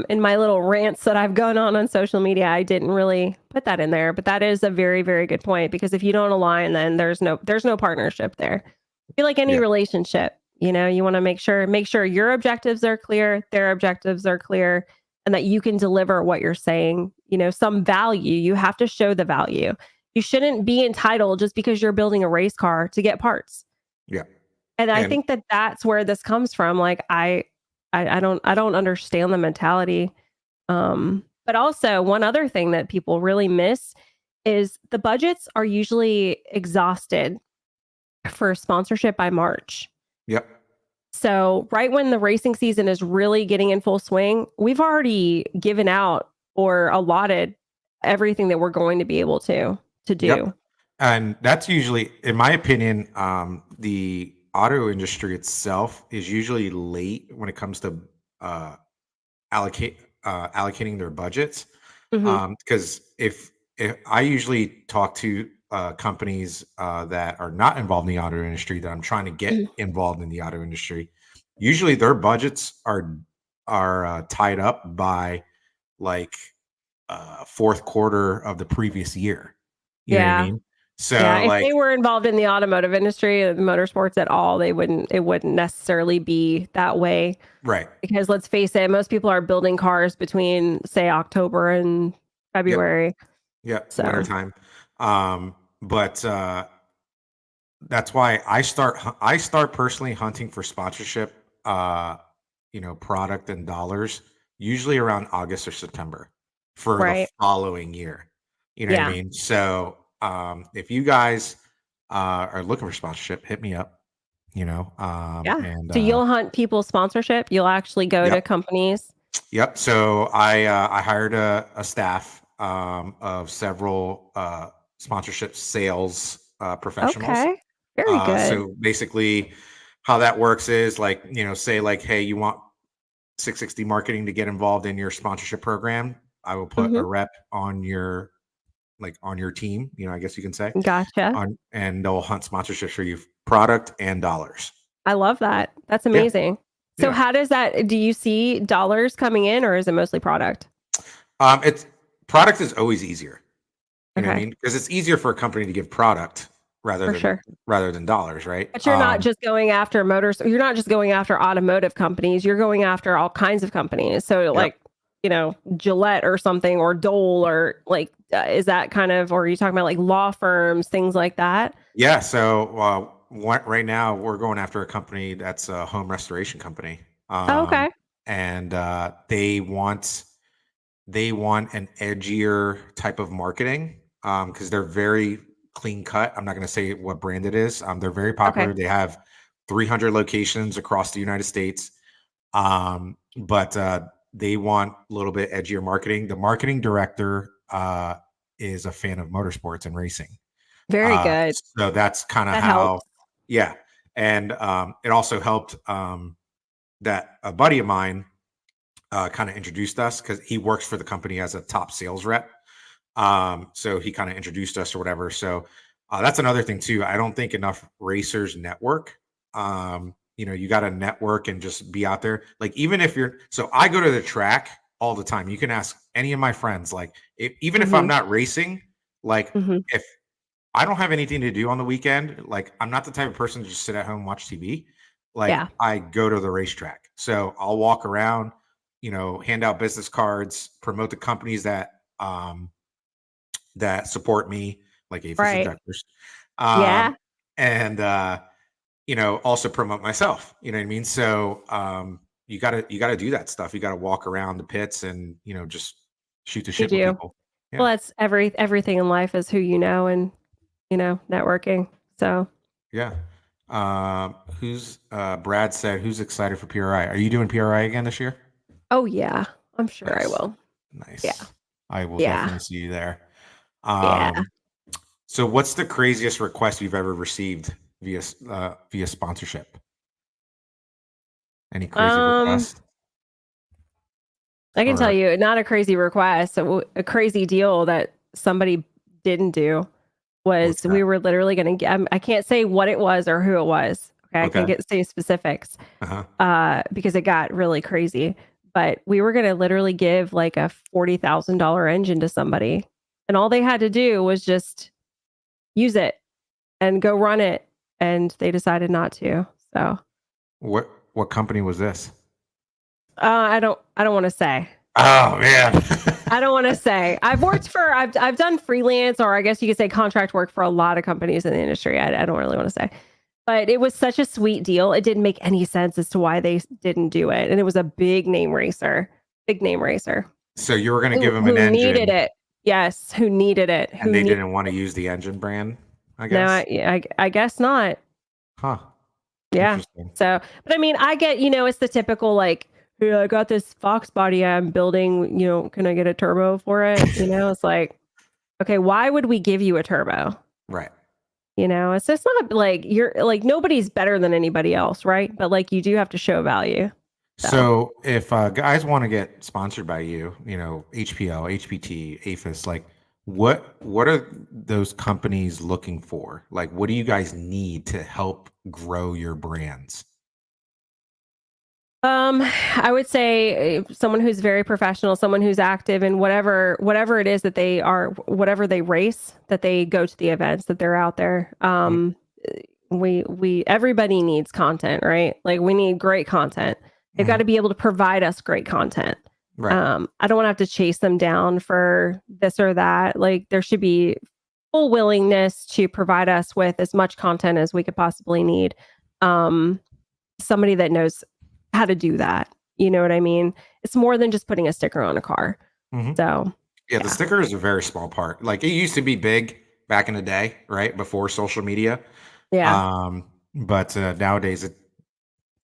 in my little rants that I've gone on social media, I didn't really put that in there, but that is a very, very good point because if you don't align, then there's no partnership there. I feel like any Yeah. relationship, you wanna make sure your objectives are clear, their objectives are clear, and that you can deliver what you're saying, some value. You have to show the value. You shouldn't be entitled just because you're building a race car to get parts. Yeah. And I And think that that's where this comes from. Like I don't understand the mentality. But also one other thing that people really miss is the budgets are usually exhausted for sponsorship by March. yep. So right when the racing season is really getting in full swing, we've already given out or allotted everything that we're going to be able to Yep. do. And that's usually, in my opinion, the auto industry itself is usually late when it comes to uh, allocating their budgets. Hmm. Because if I usually talk to companies that are not involved in the auto industry that I'm trying to get involved in the auto industry, usually their budgets are tied up by like fourth quarter of the previous year. You know what I Yeah. mean? Yeah, So if like they were involved in the automotive industry, motorsports at all, it wouldn't necessarily be that way right. because let's face it, most people are building cars between say October and Yep. February. Yep. So, Wintertime. But that's why I start personally hunting for sponsorship, product and dollars, usually around August or September for the right. following year. You know what I Yeah. mean? So if you guys are looking for sponsorship, hit me up, Yeah. and So you'll hunt people's sponsorship, you'll actually go to yep. companies. Yep. So I hired a staff of several sponsorship sales professionals. Okay. Very good. So basically, how that works is like, say like, hey, you want 660 marketing to get involved in your sponsorship program. I will put a Mhm. rep on your team, I guess you can say, Gotcha. on and they'll hunt sponsorships for you, product and dollars. I love that. That's Yeah, amazing. So yeah. how does that do you see dollars coming in or is it mostly product? It's product is always easier. You know what I Okay. mean? Because it's easier for a company to give product rather For than sure. dollars, right? But you're not just going after motors. You're not just going after automotive companies. You're going after all kinds of companies. So Yep. like, Gillette or something or Dole or like, is that kind of, or are you talking about like law firms, things like that? Yeah. So right now we're going after a company that's a home restoration company, Oh, okay. and they want an edgier type of marketing because they're very clean cut. I'm not going to say what brand it is. They're very Okay. popular. They have 300 locations across the United States. But they want a little bit edgier marketing. The marketing director is a fan of motorsports and racing. Very good. So that's kind of That how, helps. yeah. And it also helped that a buddy of mine kind of introduced us because he works for the company as a top sales rep. So he kind of introduced us or whatever. So that's another thing too. I don't think enough racers network. You got to network and just be out there. Like even if so I go to the track all the time. You can ask any of my friends. Like even if I'm Mhm. not racing, like Mhm. if I don't have anything to do on the weekend, like I'm not the type of person to just sit at home and watch TV. Like Yeah. I go to the racetrack. So I'll walk around, hand out business cards, promote the companies that support me, like APHIS Right. injectors. Yeah. And also promote myself. You know what I mean? So you gotta do that stuff. You gotta walk around the pits and just shoot the You shit with do. people. Well, Yeah. that's everything in life is who you know and, networking. So, Yeah. Who's Brad said who's excited for PRI? Are you doing PRI again this year? oh yeah, I'm sure I Nice. will. Yeah. Nice. I will Yeah. definitely see you there. Yeah. So what's the craziest request you've ever received via sponsorship? Any crazy Um, requests? I can tell Or you, not a crazy request, a crazy deal that somebody didn't do what's was that? we were literally going to get, I can't say what it was or who it was. Okay. I can't Okay. say specifics Uh-huh. because it got really crazy. But we were going to literally give like a $40,000 engine to somebody. And all they had to do was just use it and go run it. And they decided not to. So What company was this? I don't want to say. Oh man. I don't want to say. I've done freelance, or I guess you could say contract work for a lot of companies in the industry. I don't really want to say, but it was such a sweet deal. It didn't make any sense as to why they didn't do it, and it was a big name racer So you were gonna who give them an who needed engine it. Yes, who needed it? and Who they need? didn't want to use the engine brand, I No, guess. I guess not. Huh. Yeah. Interesting. So, but I mean, I get, it's the typical like, hey, I got this Fox body I'm building, can I get a turbo for it? It's like, okay, why would we give you a turbo? Right. It's just not like you're like nobody's better than anybody else, right? But like you do have to show value. So, So if guys want to get sponsored by you, HPL, HPT, APHIS, like what are those companies looking for? Like what do you guys need to help grow your brands? I would say someone who's very professional, someone who's active in whatever it is that they are, whatever they race, that they go to the events, that they're out there. Mm, We everybody needs content, right? Like we need great content. They've got mhm. to be able to provide us great content. Right. I don't want to have to chase them down for this or that. Like there should be full willingness to provide us with as much content as we could possibly need. Um, Somebody that knows how to do that. You know what I mean? It's more than just putting a sticker on a car. Mhm. So, Yeah, the yeah. sticker is a very small part. Like it used to be big back in the day, right? Before social media. Yeah. But nowadays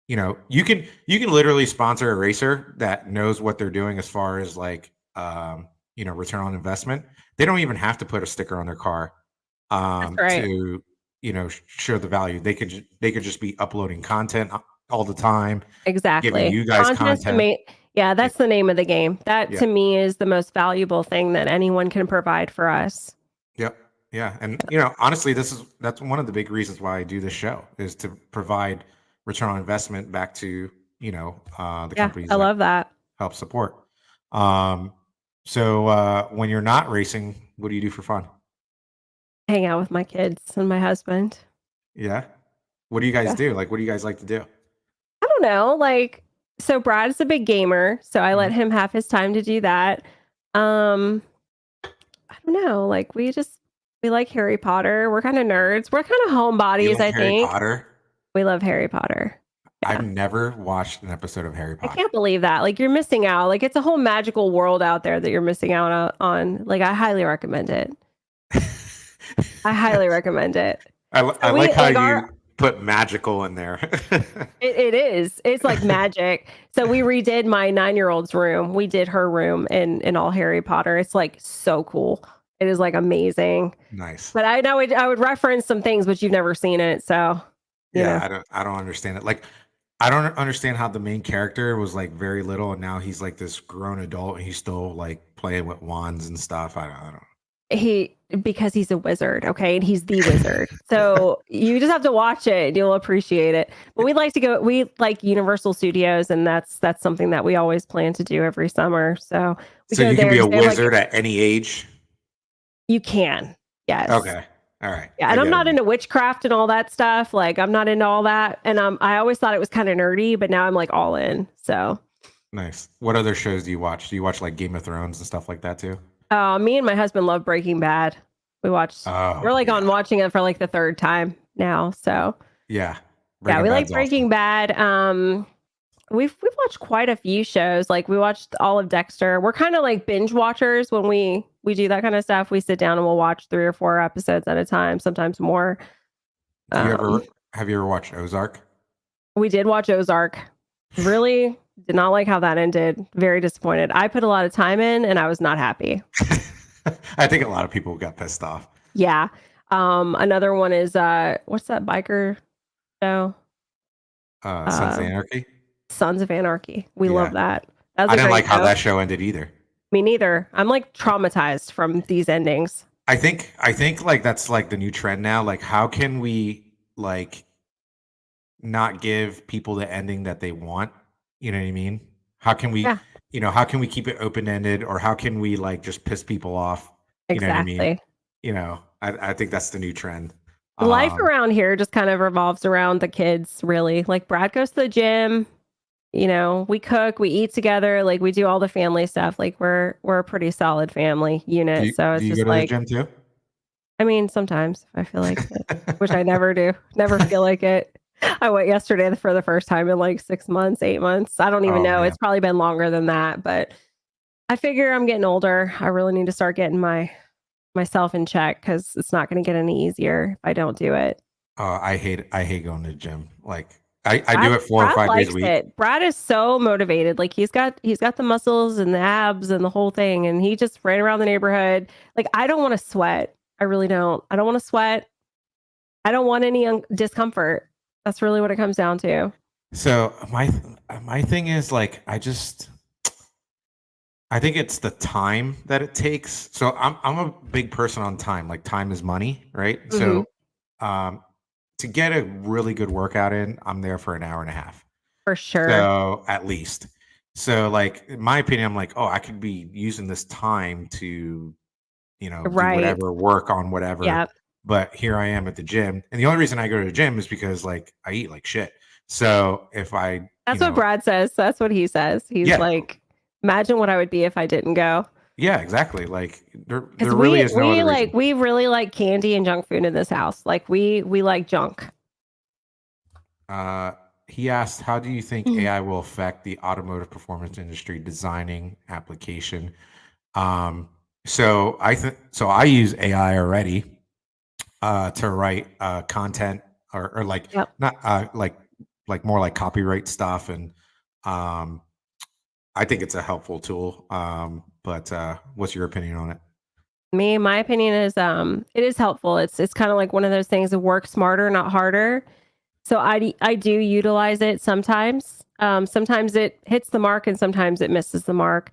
you can literally sponsor a racer that knows what they're doing as far as like return on investment. They don't even have to put a sticker on their car That's right. to show the value. They could just be uploading content all the time, giving Exactly. you guys Content's the content. main Yeah, Yeah, that's the name of the game. That yeah, to me is the most valuable thing that anyone can provide for us. yep, yeah. And honestly, that's one of the big reasons why I do this show is to provide return on investment back to the Yeah, companies I that love that. help support. Um, so when you're not racing, what do you do for fun? Hang out with my kids and my husband. Yeah. What do you guys Yeah. do? Like, what do you guys like to do? I don't know, like so Brad's a big gamer, so I let Mhm. him have his time to do that. Um, I don't know, like we like Harry Potter. We're kind of nerds. We're kind of You homebodies, like I Harry think. Potter? We love Harry Potter. I've Yeah. never watched an episode of Harry I Potter. can't believe that. Like you're missing out. Like it's a whole magical world out there that you're missing out on. Like I highly recommend it. I highly recommend it. I So like we how like you our put magical in there. It is. It's like magic. So we redid my 9-year-old's room. We did her room in all Harry Potter. It's like so cool. It is like amazing. Nice. But I would reference some things but you've never seen it. So, you Yeah, know. I don't understand it. Like, I don't understand how the main character was like very little, and now he's like this grown adult, and he's still like playing with wands and stuff. I don't. Because he's a wizard, okay? And he's the wizard. So you just have to watch it and you'll appreciate it. But we like Universal Studios, and that's something that we always plan to do every summer. So we So go you can there be a because they have like wizard at any age. you can. Yes. Okay, all right, Yeah, I and I'm get not it. into witchcraft and all that stuff. Like I'm not into all that. And I always thought it was kind of nerdy, but now I'm like all in. So Nice. What other shows do you watch? Do you watch like Game of Thrones and stuff like that too? me and my husband love Breaking Bad. We're Oh like on yeah, watching it for like the third time now. So yeah. yeah, Breaking we like Bad's awesome. Breaking Bad. We've watched quite a few shows. Like we watched all of Dexter. We're kind of like binge watchers when we do that kind of stuff. We sit down and we'll watch 3 or 4 episodes at a time, sometimes more. Do you Um, ever have you ever watched Ozark? we did watch Ozark. Really did not like how that ended. Very disappointed. I put a lot of time in and I was not happy. I think a lot of people got pissed off. Yeah. Another one is what's that biker show? Sons of Uh, Anarchy. Sons of Anarchy. We love Yeah, that. That was I a didn't great like how show. that show ended either. Me neither. I'm like traumatized from these endings. I think like that's like the new trend now. Like, how can we like not give people the ending that they want? You know what I mean? How can we, Yeah, how can we keep it open ended, or how can we like just piss people off? You know what I mean? exactly. I think that's the new trend. Life Um, around here just kind of revolves around the kids, really. Like Brad goes to the gym, we cook, we eat together, like we do all the family stuff. Like we're a pretty solid family do unit. you So do it's you go just to the like gym too? I mean, sometimes if I feel like it, which I never do. Never feel like it. I went yesterday for the first time in like 6 months, 8 months. I don't even Oh know. man. It's probably been longer than that, but I figure I'm getting older. I really need to start getting myself in check because it's not going to get any easier if I don't do it. I hate going to the gym. Like, I do Brad, it 4 or Brad 5 days a likes week. it. Brad is so motivated. Like he's got the muscles and the abs and the whole thing, and he just ran around the neighborhood. Like I don't want to sweat. I really don't. I don't want to sweat. I don't want any discomfort. That's really what it comes down to. So my thing is like I think it's the time that it takes. So I'm a big person on time. Like, time is money, right? Hmm. So um to get a really good workout in, I'm there for an hour and a half. For sure. So at least. So like, in my opinion, I'm like, oh, I could be using this time to, do Right. whatever, work on whatever. Yeah. But here I am at the gym. And the only reason I go to the gym is because like I eat like shit. So if I, That's what Brad says. That's what he says. He's yeah, like, imagine what I would be if I didn't go. yeah, exactly. Like, there Because really we is no we other like reason. we really like candy and junk food in this house. Like we like junk. Uh, he asked, how do you think Mhm. AI will affect the automotive performance industry designing application? Um, so I use AI already to write content, or like, Yep. not like more like copyright stuff, and um, I think it's a helpful tool. But what's your opinion on it? My opinion is it is helpful. It's kind of like one of those things that work smarter, not harder. So I do utilize it sometimes. Sometimes it hits the mark and sometimes it misses the mark.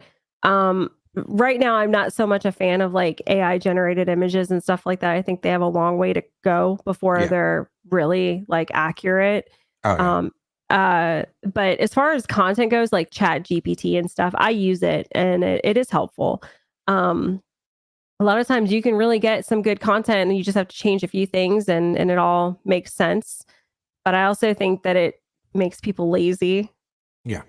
Right now, I'm not so much a fan of like AI generated images and stuff like that. I think they have a long way to go before Yeah. they're really like accurate. Oh yeah. Um, but as far as content goes, like Chat GPT and stuff, I use it and it is helpful. Um, a lot of times you can really get some good content and you just have to change a few things and it all makes sense. But I also think that it makes people lazy. Yeah.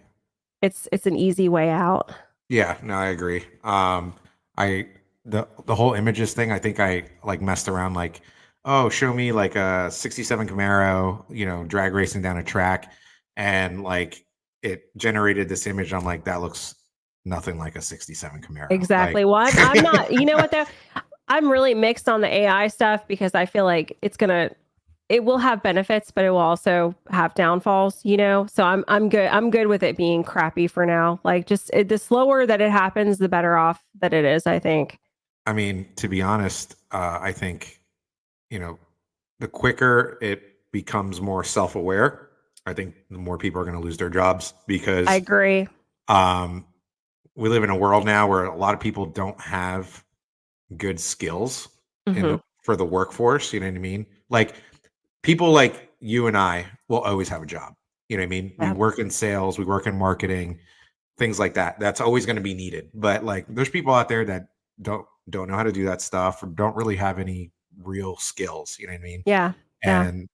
It's an easy way out. Yeah, no, I agree. I the whole images thing, I think I like messed around, like, oh, show me like a 67 Camaro, drag racing down a track, and like it generated this image. I'm like, that looks nothing like a 67 Camaro. Like, Exactly. Well, I'm not, you know what though? I'm really mixed on the AI stuff because I feel like it will have benefits, but it will also have downfalls, you know? So I'm good. I'm good with it being crappy for now. Like the slower that it happens, the better off that it is, I think. I mean, to be honest, I think, you know, the quicker it becomes more self-aware, I think the more people are going to lose their jobs I because agree. um, we live in a world now where a lot of people don't have good skills Mhm. for the workforce. You know what I mean? Like people like you and I will always have a job. You know what I mean? We Yeah. work in sales, we work in marketing, things like that. That's always going to be needed. But like there's people out there that don't know how to do that stuff or don't really have any real skills. You know what I mean? Yeah. Yeah. And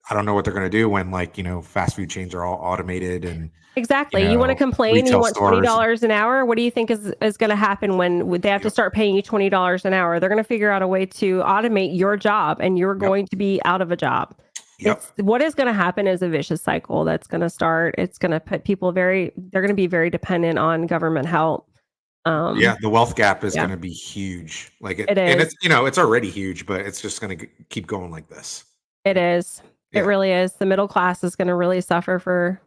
I don't know what they're going to do when like fast food chains are all automated and Exactly. You want to complain, you retail want stores. $20 an hour. What do you think is going to happen when they have to Yep. start paying you $20 an hour? They're going to figure out a way to automate your job and you're Yep. going to be out of a job. Yep. It's what is going to happen is a vicious cycle that's going to start. It's going to put people they're going to be very dependent on government help. Yeah, the wealth gap is Yeah, going to be huge. Like it and is. it's already huge, but it's just going to keep going like this. It is. It Yeah. really is. The middle class is going to really suffer for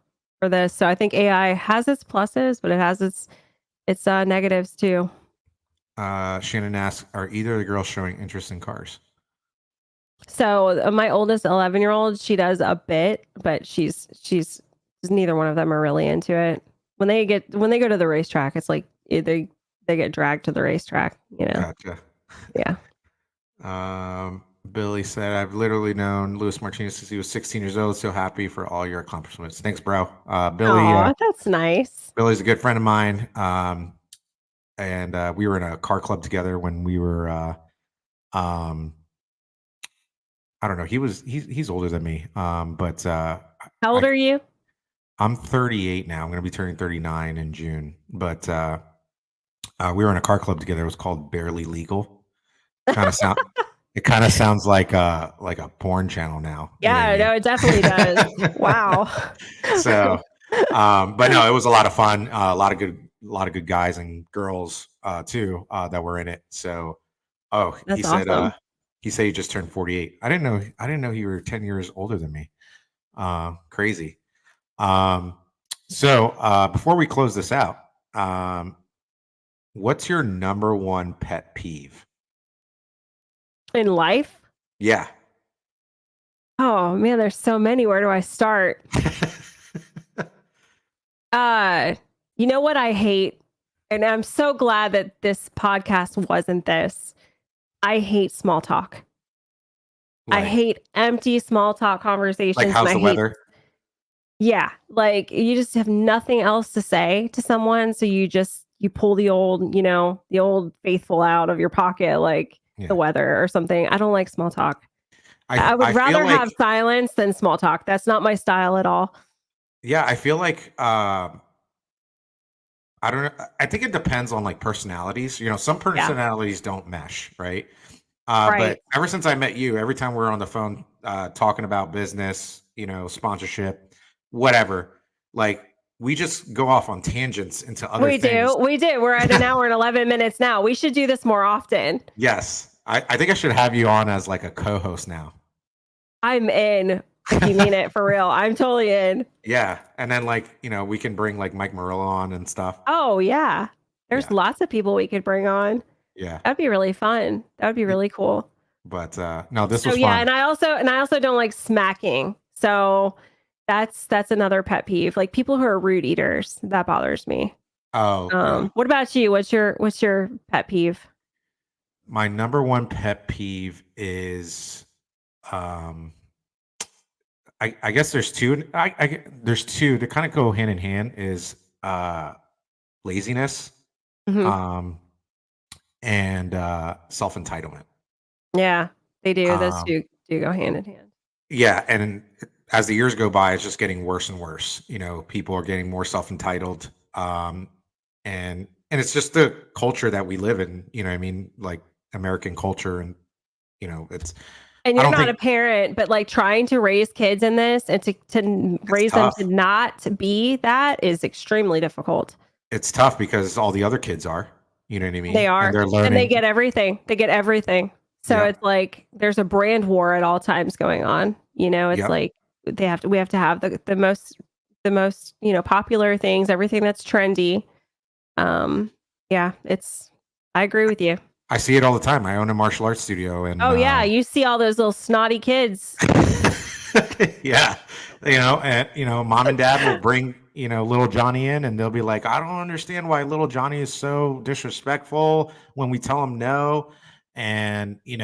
this. So I think AI has its pluses, but it has its negatives too. Shannon asks, "Are either of the girls showing interest in cars?" So my oldest 11-year-old, she does a bit, but she's neither one of them are really into it. When they go to the racetrack, it's like they get dragged to the racetrack, you know. Gotcha. Yeah. Billy said, "I've literally known Luis Martinez since he was 16 years old. So happy for all your accomplishments." Thanks, bro. Oh, that's nice. Billy's a good friend of mine. And we were in a car club together when we were. Um, I don't know. He's older than me. But How old I are you? I'm 38 now. I'm going to be turning 39 in June. But we were in a car club together. It was called Barely Legal. Kind of sound. It kind of sounds like a porn channel now. You know what Yeah, no, it definitely does. I mean? Wow. So, but no, it was a lot of fun. A lot of good guys and girls too that were in it. So, oh, That's awesome. he said he just turned 48. I didn't know you were 10 years older than me. Crazy. So before we close this out, what's your number one pet peeve? In life? Yeah. Oh man, there's so many. Where do I start? Uh, you know what I hate? And I'm so glad that this podcast wasn't this. I hate small talk. I like hate empty small talk like conversations and how's I the hate weather? yeah, like you just have nothing else to say to someone so you pull the old faithful out of your pocket like the Yeah. weather or something. I don't like small talk. I I would feel rather like have silence than small talk. That's not my style at all. yeah, I feel like I don't know. I think it depends on like personalities. Some Yeah. personalities don't mesh, right? But Right. ever since I met you, every time we're on the phone talking about business, sponsorship, whatever, like we just go off on tangents into other We things. do. We do. We're at an hour and 11 minutes now. We should do this more often. Yes, I think I should have you on as like a co-host now. I'm in if you mean it for real. I'm totally in. Yeah, and then like we can bring like Mike Murillo on and stuff. Oh, yeah. There's Yeah, lots of people we could bring on. yeah. That'd be really fun. That would be really cool. But no, this So was yeah, fun. and I also don't like smacking. So that's another pet peeve. Like people who are rude eaters, that bothers me. Oh yeah. What about you? What's your pet peeve? My number one pet peeve is, um, I guess there's two. There's two that kind of go hand in hand. Is laziness, Mhm. um, and self entitlement. Yeah, they do. Those Um, two do go hand in hand. yeah, and as the years go by, it's just getting worse and worse. People are getting more self entitled, and it's just the culture that we live in. You know, what I mean, like American culture, and it's. And I you're don't not think a parent, but like trying to raise kids in this and to it's raise them tough. to not be that is extremely difficult. It's tough because all the other kids are, you know what I They mean? And are. they're And they learning. get everything. They get everything. So Yep. it's like there's a brand war at all times going on. It's Yep. like we have to have the most, popular things, everything that's trendy. Um, yeah, I agree with you. I see it all the time. I own a martial arts studio, and Oh yeah, you see all those little snotty kids. yeah, and mom and dad will bring little Johnny in, and they'll be like, "I don't understand why little Johnny is so disrespectful when we tell him no, and he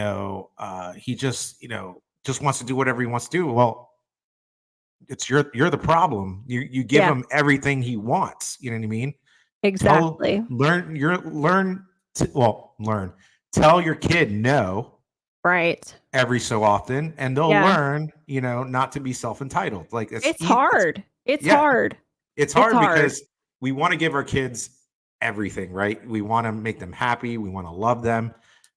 just wants to do whatever he wants to do." Well, you're the problem. You give Yeah, him everything he wants. You know what I mean? Tell exactly. learn your learn to, well learn tell your kid no Right. every so often, and they'll Yeah. learn not to be self-entitled. Like It's hard. It's yeah, hard. it's It's hard hard. because we want to give our kids everything, right? We want to make them happy, we want to love them,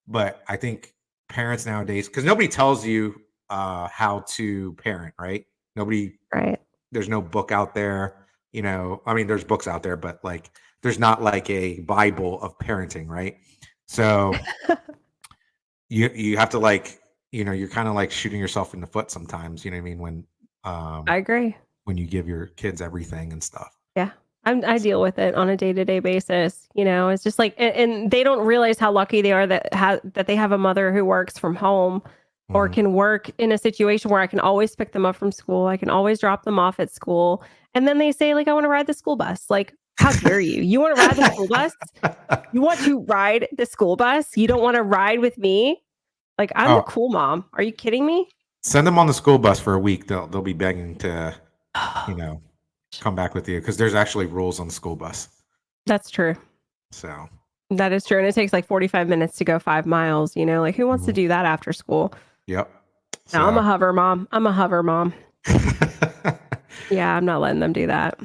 but I think parents nowadays, because nobody tells you how to parent, right? Nobody Right. There's no book out there. I mean, there's books out there, but like there's not like a bible of parenting, right? So you have to like, you're kind of like shooting yourself in the foot sometimes, you know what I mean, I agree. when you give your kids everything and stuff. Yeah. I deal with it on a day-to-day basis. It's just like, and they don't realize how lucky they are that they have a mother who works from home or Mhm. can work in a situation where I can always pick them up from school. I can always drop them off at school. And then they say, like, I want to ride the school bus. Like, how dare you? You want to ride the school bus? You want to ride the school bus? You don't want to ride with me? Like, I'm the Oh, cool mom. Are you kidding me? send them on the school bus for a week. They'll be begging to, you know, come back with you, because there's actually rules on the school bus. That's true. So, That is true. And it takes like 45 minutes to go 5 miles, like who wants to mhm. do that after school? Yep. No, I'm a So, hover mom. I'm a hover mom. Yeah, I'm not letting them do that.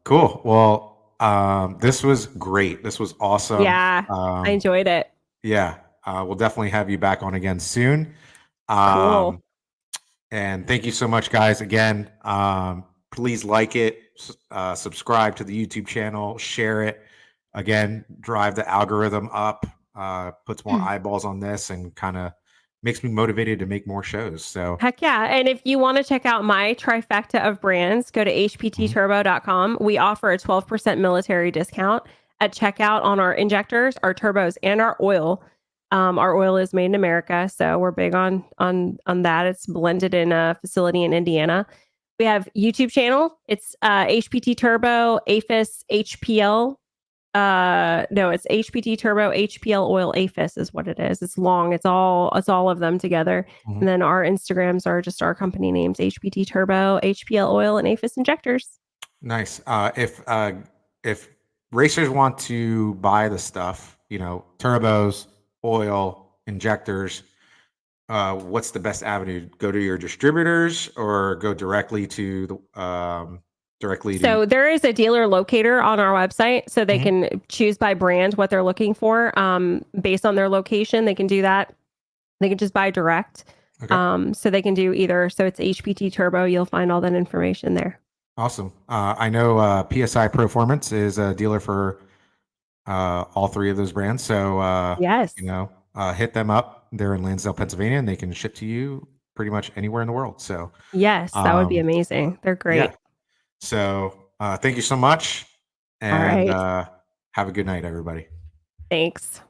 cool. Well, this was great. This was awesome. Yeah, I enjoyed it. Yeah, we'll definitely have you back on again soon. Cool. Um, and thank you so much, guys. Again, please like it, subscribe to the YouTube channel, share it. Again, drive the algorithm up, puts more eyeballs on this, and kind of makes me motivated to make more shows. So, Heck yeah. And if you want to check out my trifecta of brands, go to mhm, hptturbo.com. We offer a 12% military discount at checkout on our injectors, our turbos, and our oil. Our oil is made in America, so we're big on that. It's blended in a facility in Indiana. We have YouTube channel. It's HPT Turbo, APHIS, HPL. No, it's HPT Turbo, HPL Oil, APHIS is what it is. It's long. It's all of them together. mhm. And then our Instagrams are just our company names: HPT Turbo, HPL Oil, and APHIS Injectors. Nice. If racers want to buy the stuff, turbos, oil, injectors, what's the best avenue? Go to your distributors or go directly to directly to. So there is a dealer locator on our website, so they Mhm. can choose by brand what they're looking for based on their location. They can do that. They can just buy direct. Okay. So they can do either. So it's HPT Turbo. You'll find all that information there. Awesome. I know PSI Performance is a dealer for all three of those brands. So Yes. hit them up. They're in Lansdale, Pennsylvania, and they can ship to you pretty much anywhere in the world. So Yes, that would be um, amazing. They're yeah. great. So thank you so much, All and right. have a good night, everybody. Thanks.